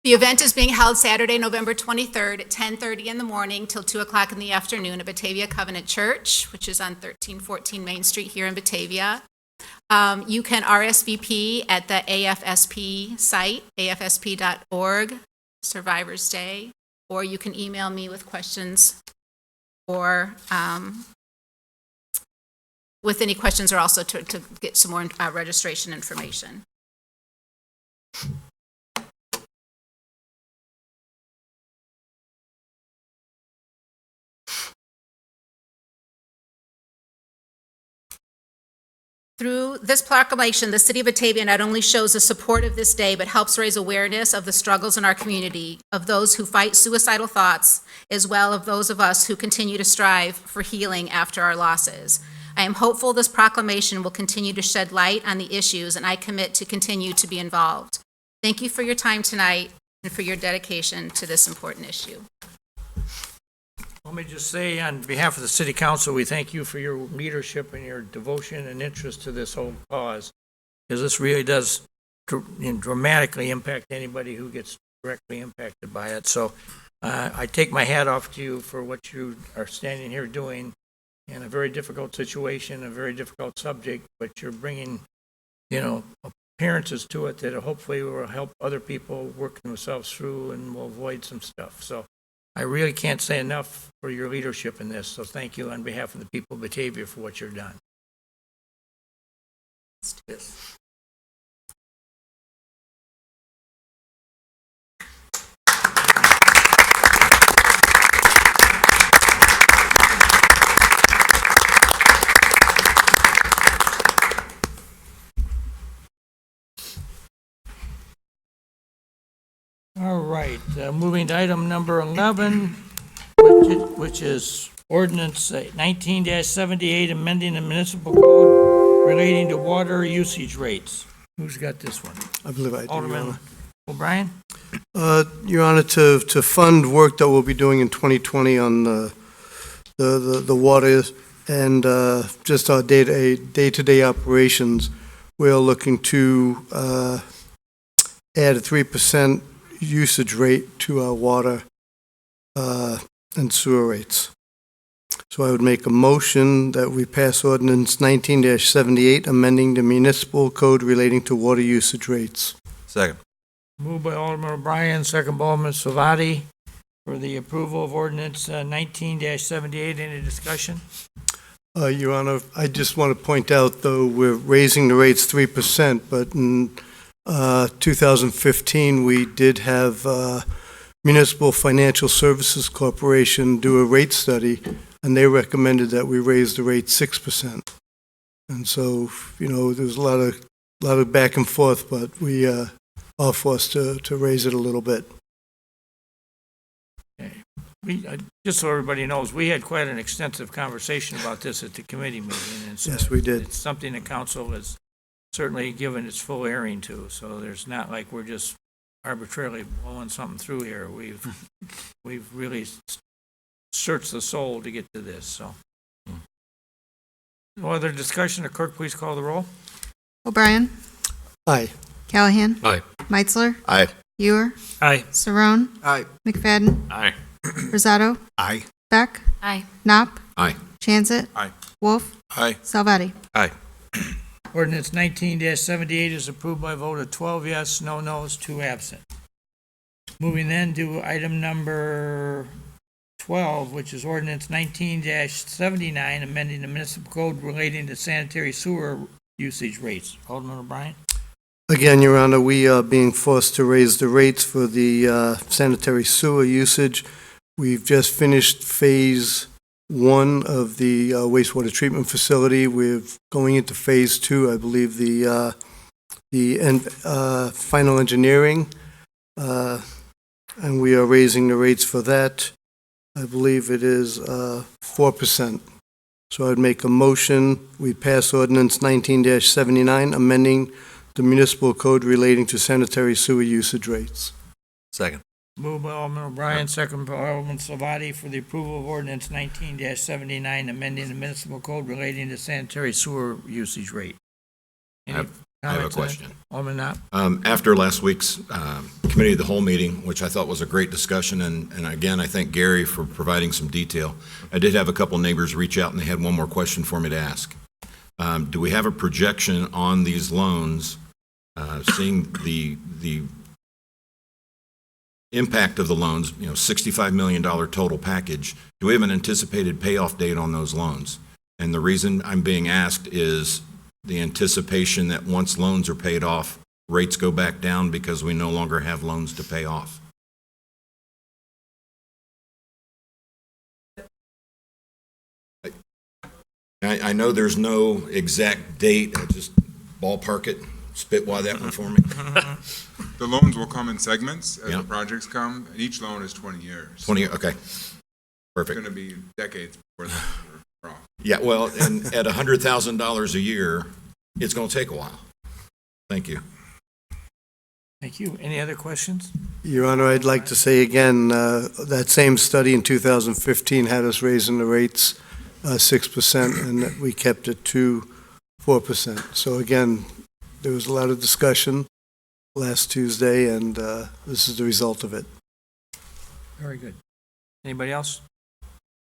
The event is being held Saturday, November 23rd at 10:30 in the morning till 2 o'clock in the afternoon at Batavia Covenant Church, which is on 1314 Main Street here in Batavia. You can RSVP at the AFSP site, afsp.org, Survivors Day, or you can email me with questions or with any questions, or also to get some more registration information. Through this proclamation, the City of Batavia not only shows the support of this day, but helps raise awareness of the struggles in our community, of those who fight suicidal thoughts, as well as those of us who continue to strive for healing after our losses. I am hopeful this proclamation will continue to shed light on the issues, and I commit to continue to be involved. Thank you for your time tonight and for your dedication to this important issue. Let me just say, on behalf of the city council, we thank you for your leadership and your devotion and interest to this whole cause, because this really does dramatically impact anybody who gets directly impacted by it. So I take my hat off to you for what you are standing here doing in a very difficult situation, a very difficult subject, but you're bringing, appearances to it that hopefully will help other people work themselves through and will avoid some stuff. So I really can't say enough for your leadership in this, so thank you on behalf of the people of Batavia for what you've done. Yes. All right, moving to item number 11, which is ordinance 19-78, amending the municipal code relating to water usage rates. Who's got this one? I believe I do, Your Alderman Honor. O'Brien? Your Honor, to fund work that we'll be doing in 2020 on the waters and just our day-to-day operations, we're looking to add a 3% usage rate to our water and sewer rates. So I would make a motion that we pass ordinance 19-78, amending the municipal code relating to water usage rates. Second. Moved by Alderman O'Brien, second by Alderman Savati for the approval of ordinance 19-78. Any discussion? Your Honor, I just want to point out, though, we're raising the rates 3%, but in 2015, we did have Municipal Financial Services Corporation do a rate study, and they recommended that we raise the rate 6%. And so, there's a lot of back and forth, but we are forced to raise it a little bit. Okay. Just so everybody knows, we had quite an extensive conversation about this at the committee meeting. And so Yes, we did. It's something the council has certainly given its full airing to, so there's not like we're just arbitrarily blowing something through here. We've really searched the soul to get to this, so. No other discussion? The clerk, please call the roll. O'Brien. Aye. Callahan. Aye. Meitzler. Aye. Ewer. Aye. Saron. Aye. McFadden. Aye. Rosato. Aye. Beck. Aye. Knopp. Aye. Chanzit. Aye. Wolf. Aye. Salvati. Aye. Ordinance 19-78 is approved by a vote of 12 yes, no nos, 2 absent. Moving then to item number 12, which is ordinance 19-79, amending the municipal code relating to sanitary sewer usage rates. Alderman O'Brien? Again, Your Honor, we are being forced to raise the rates for the sanitary sewer usage. We've just finished Phase 1 of the wastewater treatment facility. We're going into Phase 2, I believe, the final engineering, and we are raising the rates for that. I believe it is 4%. So I'd make a motion, we pass ordinance 19-79, amending the municipal code relating to sanitary sewer usage rates. Second. Moved by Alderman O'Brien, second by Alderman Salvati for the approval of ordinance 19-79, amending the municipal code relating to sanitary sewer usage rate. Any I have a comments on it? question. Alderman Knopp? After last week's committee of the whole meeting, which I thought was a great discussion, and again, I thank Gary for providing some detail. I did have a couple neighbors reach out, and they had one more question for me to ask. Do we have a projection on these loans, seeing the impact of the loans, $65 million total package? Do we have an anticipated payoff date on those loans? And the reason I'm being asked is the anticipation that once loans are paid off, rates go back down because we no longer have loans to pay off. I know there's no exact date, just ballpark it, spitwad that one for me. The loans will come in segments as Yeah. the projects come. Each loan is 20 years. 20, okay, It's perfect. going to be decades before they're off. Yeah, well, and at $100,000 a year, it's going to take a while. Thank you. Thank you. Any other questions? Your Honor, I'd like to say again, that same study in 2015 had us raising the rates 6%, and that we kept it to 4%. So again, there was a lot of discussion last Tuesday, and this is the result of it. Very good. Anybody else?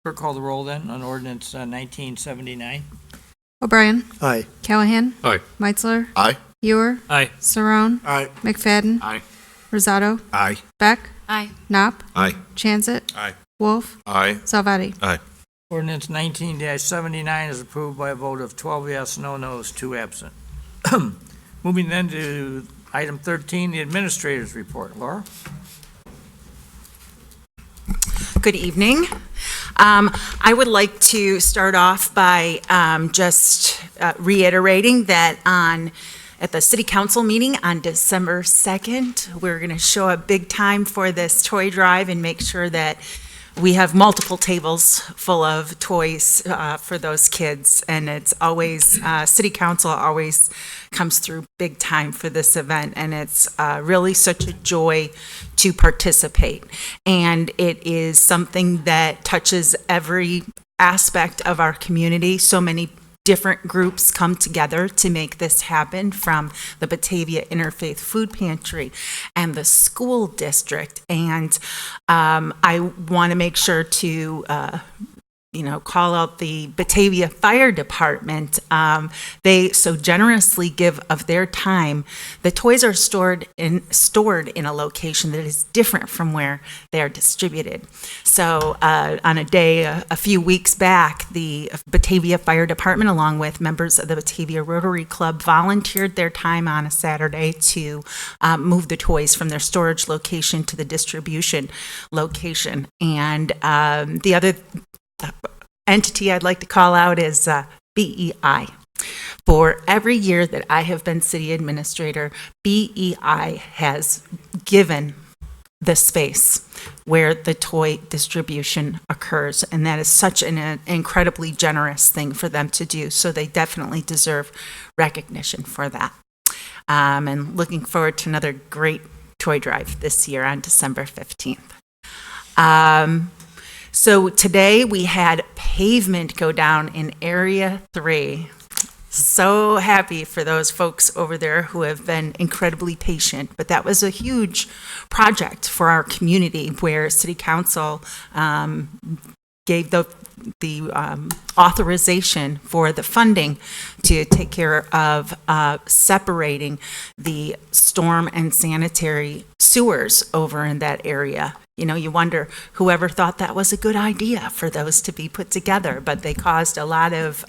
Clerk, call the roll then on ordinance 1979. O'Brien. Aye. Callahan. Aye. Meitzler. Aye. Ewer. Aye. Saron. Aye. McFadden. Aye. Rosato. Aye. Beck. Aye. Knopp. Aye. Chanzit. Aye. Wolf. Aye. Salvati. Ordinance 19-79 is approved by a vote of 12 yes, no nos, 2 absent. Moving then to item 13, the administrator's report. Laura? Good evening. I would like to start off by just reiterating that at the city council meeting on December 2nd, we're going to show up big time for this toy drive and make sure that we have multiple tables full of toys for those kids. And it's always, city council always comes through big time for this event. And it's really such a joy to participate. And it is something that touches every aspect of our community. So many different groups come together to make this happen, from the Batavia Interfaith Food Pantry and the school district. And I want to make sure to call out the Batavia Fire Department. They so generously give of their time. The toys are stored in a location that is different from where they are distributed. So on a day a few weeks back, the Batavia Fire Department, along with members of the Batavia Rotary Club, volunteered their time on a Saturday to move the toys from their storage location to the distribution location. And the other entity I'd like to call out is BEI. For every year that I have been city administrator, BEI has given the space where the toy distribution occurs. And that is such an incredibly generous thing for them to do. So they definitely deserve recognition for that. And looking forward to another great toy drive this year on December 15th. So today we had pavement go down in Area 3. So happy for those folks over there who have been incredibly patient. But that was a huge project for our community where City Council gave the authorization for the funding to take care of separating the storm and sanitary sewers over in that area. You know, you wonder whoever thought that was a good idea for those to be put together, but they caused a lot of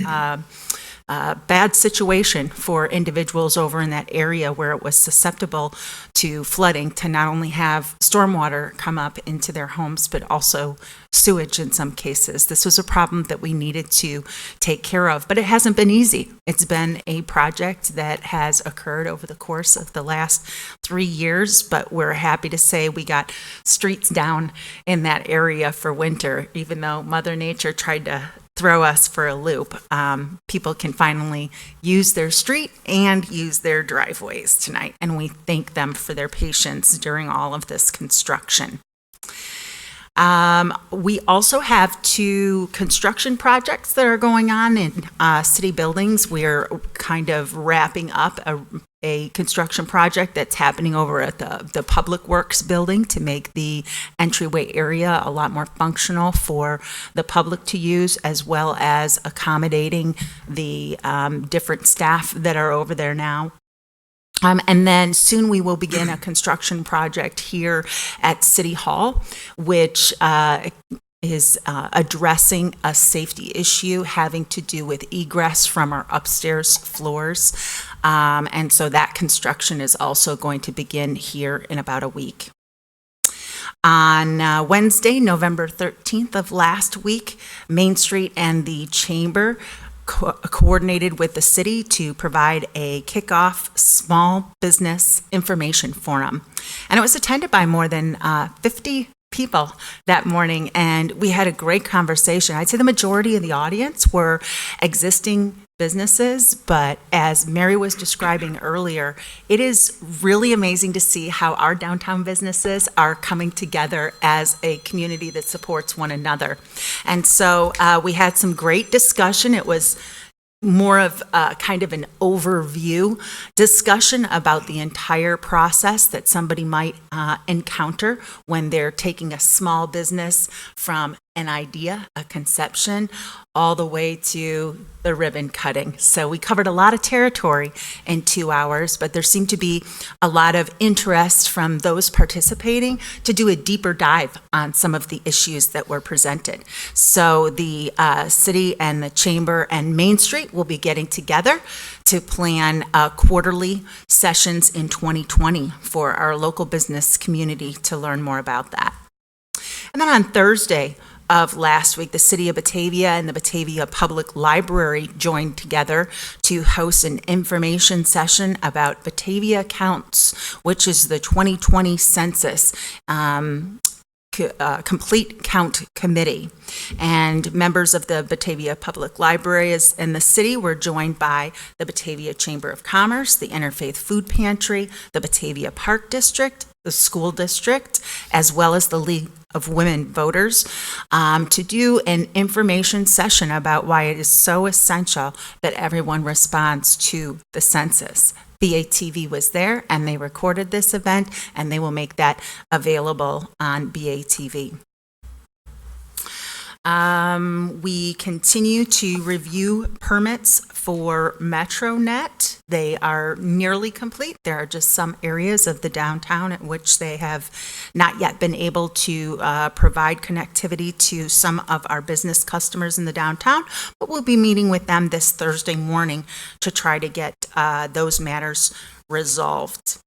bad situation for individuals over in that area where it was susceptible to flooding, to not only have stormwater come up into their homes, but also sewage in some cases. This was a problem that we needed to take care of, but it hasn't been easy. It's been a project that has occurred over the course of the last 3 years, but we're happy to say we got streets down in that area for winter, even though Mother Nature tried to throw us for a loop. People can finally use their street and use their driveways tonight, and we thank them for their patience during all of this construction. We also have 2 construction projects that are going on in city buildings. We're kind of wrapping up a construction project that's happening over at the Public Works building to make the entryway area a lot more functional for the public to use, as well as accommodating the different staff that are over there now. And then soon we will begin a construction project here at City Hall, which is addressing a safety issue having to do with egress from our upstairs floors. And so that construction is also going to begin here in about a week. On Wednesday, November 13th of last week, Main Street and the Chamber coordinated with the city to provide a kickoff small business information forum. And it was attended by more than 50 people that morning, and we had a great conversation. I'd say the majority of the audience were existing businesses, but as Mary was describing earlier, it is really amazing to see how our downtown businesses are coming together as a community that supports one another. And so we had some great discussion. It was more of kind of an overview discussion about the entire process that somebody might encounter when they're taking a small business from an idea, a conception, all the way to the ribbon cutting. So we covered a lot of territory in 2 hours, but there seemed to be a lot of interest from those participating to do a deeper dive on some of the issues that were presented. So the city and the chamber and Main Street will be getting together to plan quarterly sessions in 2020 for our local business community to learn more about that. And then on Thursday of last week, the City of Batavia and the Batavia Public Library joined together to host an information session about Batavia Counts, which is the 2020 census complete count committee. And members of the Batavia Public Library and the city were joined by the Batavia Chamber of Commerce, the Interfaith Food Pantry, the Batavia Park District, the school district, as well as the League of Women Voters, to do an information session about why it is so essential that everyone responds to the census. BATV was there, and they recorded this event, and they will make that available on BATV. We continue to review permits for MetroNet. They are nearly complete. There are just some areas of the downtown at which they have not yet been able to provide connectivity to some of our business customers in the downtown, but we'll be meeting with them this Thursday morning to try to get those matters resolved.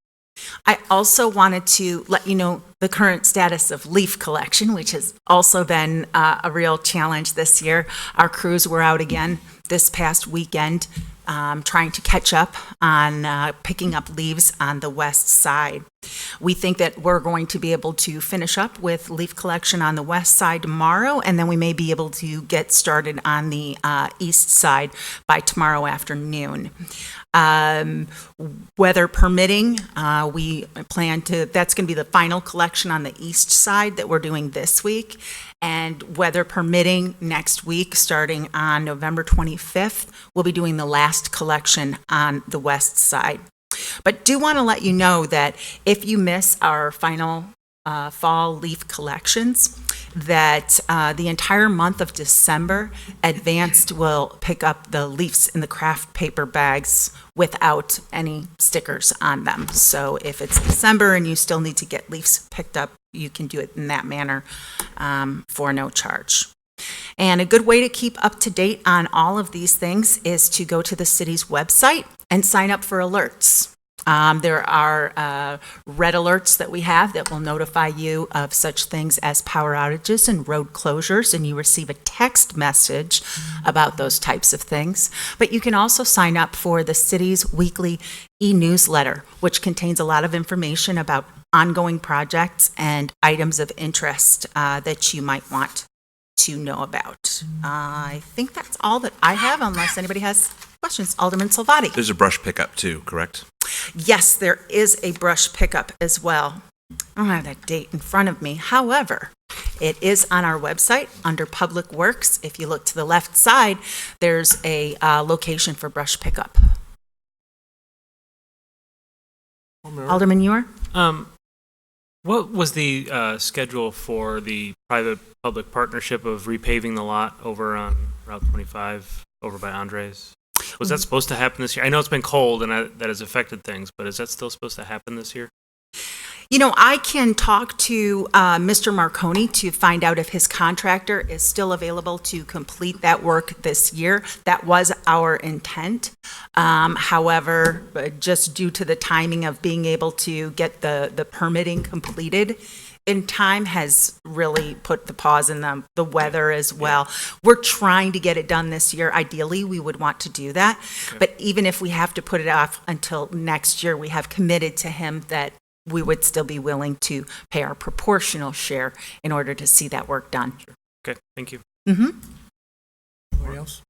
I also wanted to let you know the current status of leaf collection, which has also been a real challenge this year. Our crews were out again this past weekend trying to catch up on picking up leaves on the west side. We think that we're going to be able to finish up with leaf collection on the west side tomorrow, and then we may be able to get started on the east side by tomorrow afternoon. Weather permitting, we plan to, that's going to be the final collection on the east side that we're doing this week. And weather permitting, next week, starting on November 25th, we'll be doing the last collection on the west side. But do want to let you know that if you miss our final fall leaf collections, that the entire month of December, Advanced will pick up the leaves in the craft paper bags without any stickers on them. So if it's December and you still need to get leaves picked up, you can do it in that manner for no charge. And a good way to keep up to date on all of these things is to go to the city's website and sign up for alerts. There are red alerts that we have that will notify you of such things as power outages and road closures, and you receive a text message about those types of things. But you can also sign up for the city's weekly e-newsletter, which contains a lot of information about ongoing projects and items of interest that you might want to know about. I think that's all that I have, unless anybody has questions. Alderman Salvati. There's a brush pickup too, correct? Yes, there is a brush pickup as well. I don't have that date in front of me. However, it is on our website under Public Works. If you look to the left side, there's a location for brush pickup. Alderman Ewer? What was the schedule for the private-public partnership of repaving the lot over on Route 25 over by Andres? Was that supposed to happen this year? I know it's been cold and that has affected things, but is that still supposed to happen this year? You know, I can talk to Mr. Marconi to find out if his contractor is still available to complete that work this year. That was our intent. However, just due to the timing of being able to get the permitting completed in time has really put the pause in the weather as well. We're trying to get it done this year. Ideally, we would want to do that. Okay. But even if we have to put it off until next year, we have committed to him that we would still be willing to pay our proportional share in order to see that work done. Okay, thank you. Mm-hmm. Anybody else?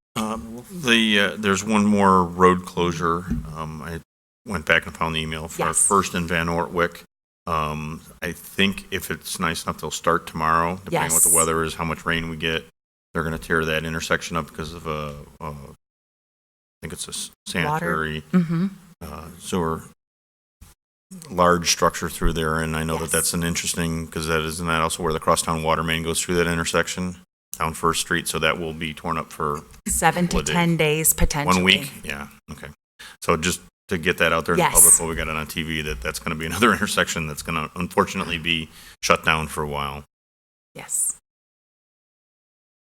There's one more road closure. I went back and found the email for First and Van Ortwick. I think if it's nice enough, they'll start tomorrow, depending on what the weather is, how much rain we get. They're going to tear that intersection up because of I think it's a sanitary sewer large structure through there, and I know that's an interesting, because isn't that also where the crosstown water main goes through that intersection down First Street, so that will be torn up for 7 to 10 days potentially. 1 week, yeah, okay. So just to get that out there in the public, while we got it on TV, that's going to be another intersection that's going to unfortunately be shut down for a while. Yes.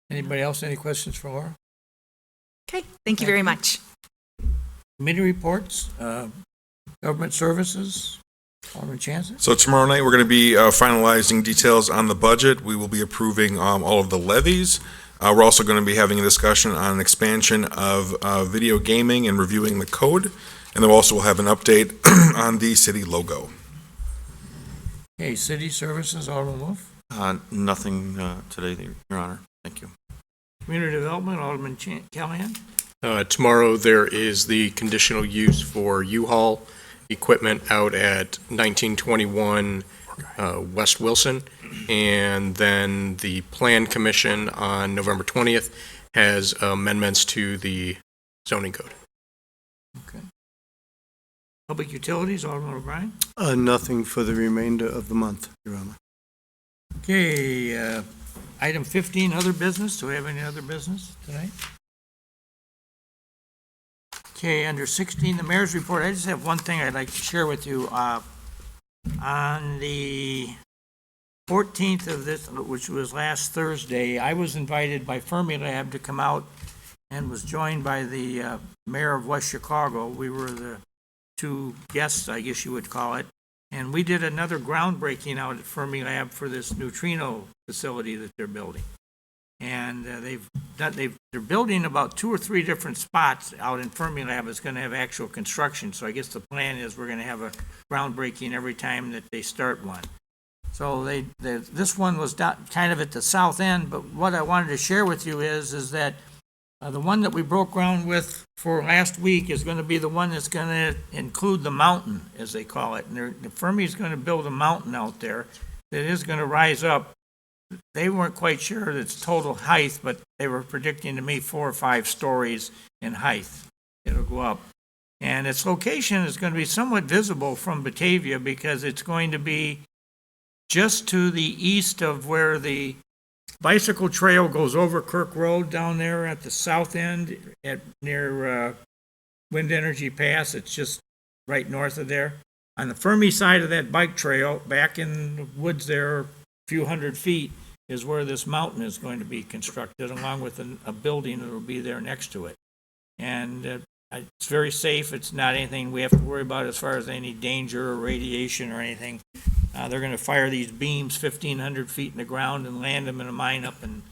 Anybody else, any questions for Laura? Okay, thank you very much. Committee reports, government services, Alderman Chancellor. So tomorrow night, we're going to be finalizing details on the budget. We will be approving all of the levies. We're also going to be having a discussion on expansion of video gaming and reviewing the code. And then we'll also have an update on the city logo. Okay, city services, Alderman Wolf. Nothing today, Your Honor. Thank you. Community development, Alderman Callahan. Tomorrow there is the conditional use for U-Haul equipment out at 1921 West Wilson. And then the Plan Commission on November 20th has amendments to the zoning code. Okay. Public utilities, Alderman O'Brien. Nothing for the remainder of the month, Your Honor. Okay, item 15, other business. Do we have any other business tonight? Okay, under 16, the mayor's report. I just have one thing I'd like to share with you. On the 14th of this, which was last Thursday, I was invited by Fermilab to come out and was joined by the mayor of West Chicago. We were the two guests, I guess you would call it. And we did another groundbreaking out at Fermilab for this neutrino facility that they're building. And they're building about 2 or 3 different spots out in Fermilab. It's going to have actual construction. So I guess the plan is we're going to have a groundbreaking every time that they start one. So this one was kind of at the south end, but what I wanted to share with you is that the one that we broke ground with for last week is going to be the one that's going to include the mountain, as they call it. And Fermi is going to build a mountain out there that is going to rise up. They weren't quite sure its total height, but they were predicting to me 4 or 5 stories in height. It'll go up. And its location is going to be somewhat visible from Batavia because it's going to be just to the east of where the bicycle trail goes over Kirk Road down there at the south end near Wind Energy Pass. It's just right north of there. On the Fermi side of that bike trail, back in the woods there, a few hundred feet, is where this mountain is going to be constructed, along with a building that will be there next to it. And it's very safe. It's not anything we have to worry about as far as any danger or radiation or anything. They're going to fire these beams 1,500 feet in the ground and land them in a mine up in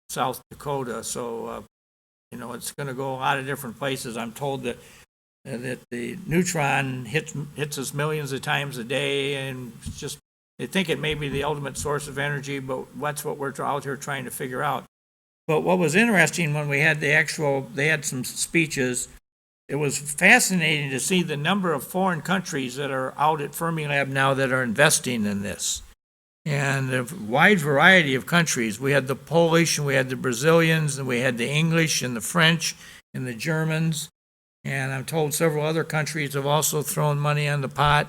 South Dakota. So, it's going to go a lot of different places. I'm told that the neutron hits us millions of times a day, and it's just, they think it may be the ultimate source of energy, but that's what we're out here trying to figure out. But what was interesting when we had they had some speeches, it was fascinating to see the number of foreign countries that are out at Fermilab now that are investing in this. And a wide variety of countries. We had the Polish, and we had the Brazilians, and we had the English, and the French, and the Germans. And I'm told several other countries have also thrown money on the pot.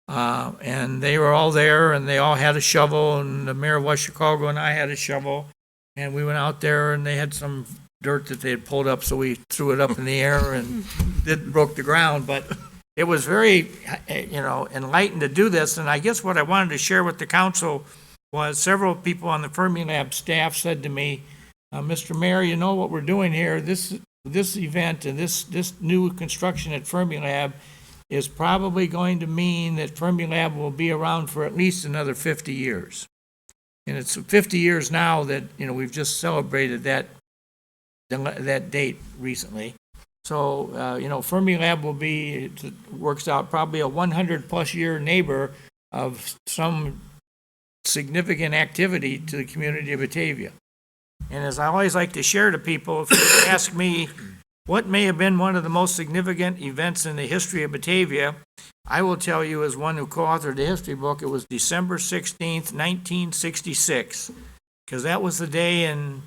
And they were all there, and they all had a shovel, and the mayor of West Chicago and I had a shovel. And we went out there, and they had some dirt that they had pulled up, so we threw it up in the air and it broke the ground. But it was very, enlightened to do this. And I guess what I wanted to share with the council was several people on the Fermilab staff said to me, Mr. Mayor, you know what we're doing here? This event and this new construction at Fermilab is probably going to mean that Fermilab will be around for at least another 50 years. And it's 50 years now that, we've just celebrated that date recently. So, Fermilab will be, it works out, probably a 100-plus year neighbor of some significant activity to the community of Batavia. And as I always like to share to people, if you ask me what may have been one of the most significant events in the history of Batavia, I will tell you, as one who co-authored the history book, it was December 16th, 1966, because that was the day in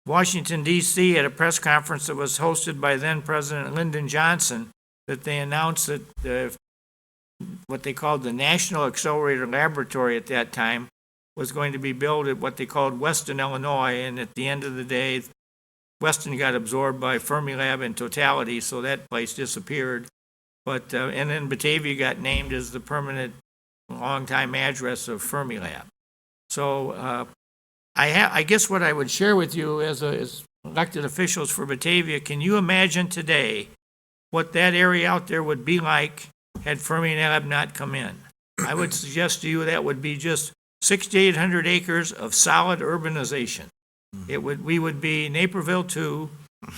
Washington, D.C., at a press conference that was hosted by then President Lyndon Johnson, that they announced that what they called the National Accelerator Laboratory at that time was going to be built at what they called Weston, Illinois, and at the end of the day, Weston got absorbed by Fermilab in totality, so that place disappeared. But and then Batavia got named as the permanent longtime address of Fermilab. So I guess what I would share with you as elected officials for Batavia, can you imagine today what that area out there would be like had Fermilab not come in? I would suggest to you that would be just 6,800 acres of solid urbanization. We would be Naperville 2,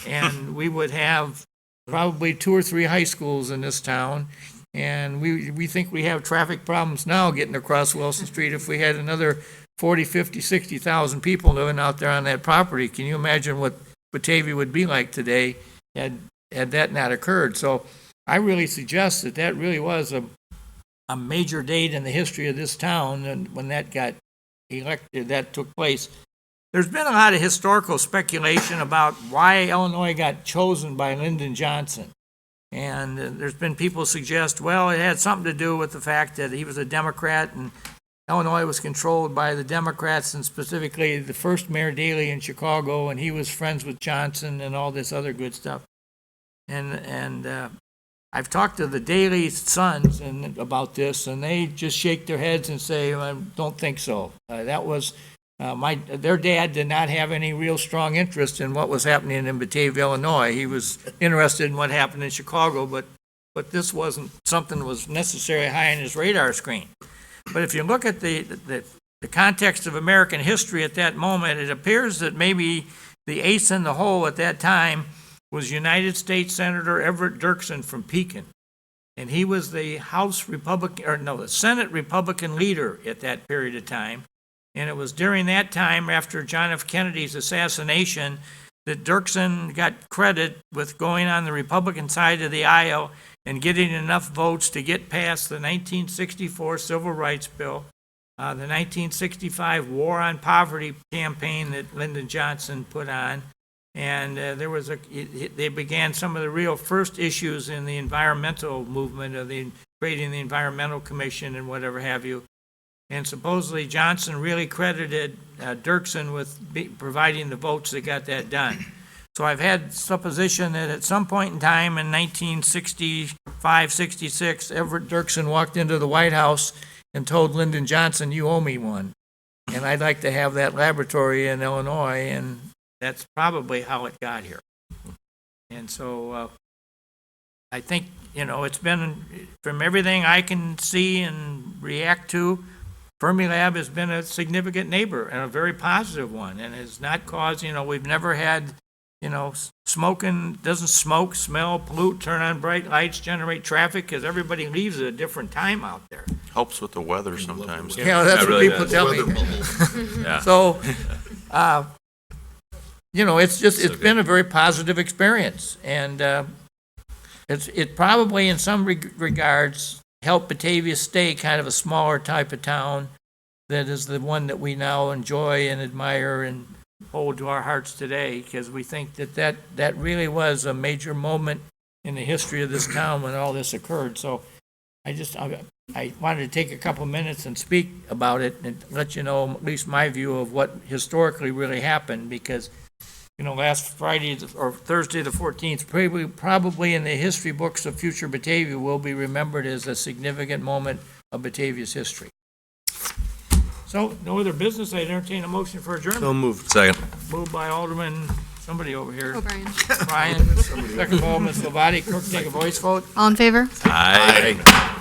and we would have probably 2 or 3 high schools in this town. And we think we have traffic problems now getting across Wilson Street. If we had another 40, 50, 60,000 people living out there on that property, can you imagine what Batavia would be like today had that not occurred? So I really suggest that really was a major date in the history of this town, and when that got elected, that took place. There's been a lot of historical speculation about why Illinois got chosen by Lyndon Johnson. And there's been people suggest, well, it had something to do with the fact that he was a Democrat and Illinois was controlled by the Democrats, and specifically the first Mayor Daley in Chicago, and he was friends with Johnson and all this other good stuff. And I've talked to the Daley sons about this, and they just shake their heads and say, I don't think so. That was their dad did not have any real strong interest in what was happening in Batavia, Illinois. He was interested in what happened in Chicago, but this wasn't something that was necessarily high on his radar screen. But if you look at the context of American history at that moment, it appears that maybe the ace in the hole at that time was United States Senator Everett Dirksen from Pekin. And he was the the Senate Republican leader at that period of time. And it was during that time, after John F. Kennedy's assassination, that Dirksen got credit with going on the Republican side of the aisle and getting enough votes to get past the 1964 Civil Rights Bill, the 1965 War on Poverty campaign that Lyndon Johnson put on, and they began some of the real first issues in the environmental movement of creating the Environmental Commission and whatever have you. And supposedly Johnson really credited Dirksen with providing the votes that got that done. So I've had supposition that at some point in time in 1965, 66, Everett Dirksen walked into the White House and told Lyndon Johnson, "You owe me one." And I'd like to have that laboratory in Illinois, and that's probably how it got here. And so I think, it's been, from everything I can see and react to, Fermilab has been a significant neighbor and a very positive one, and has not caused, we've never had, smoking, doesn't smoke, smell, pollute, turn on bright lights, generate traffic, because everybody leaves at a different time out there. Helps with the weather sometimes. Yeah, that's what people tell me. Yeah. So, it's been a very positive experience, and it probably in some regards helped Batavia stay kind of a smaller type of town that is the one that we now enjoy and admire and hold to our hearts today, because we think that really was a major moment in the history of this town when all this occurred. So I wanted to take a couple minutes and speak about it and let you know at least my view of what historically really happened, because last Friday or Thursday the 14th, probably in the history books of future Batavia will be remembered as a significant moment of Batavia's history. So, no other business. I entertain a motion for adjournment. So moved. Second. Moved by Alderman, somebody over here. O'Brien. Brian, second by Ms. Lavati. Clerk, take a voice vote. All in favor? Aye.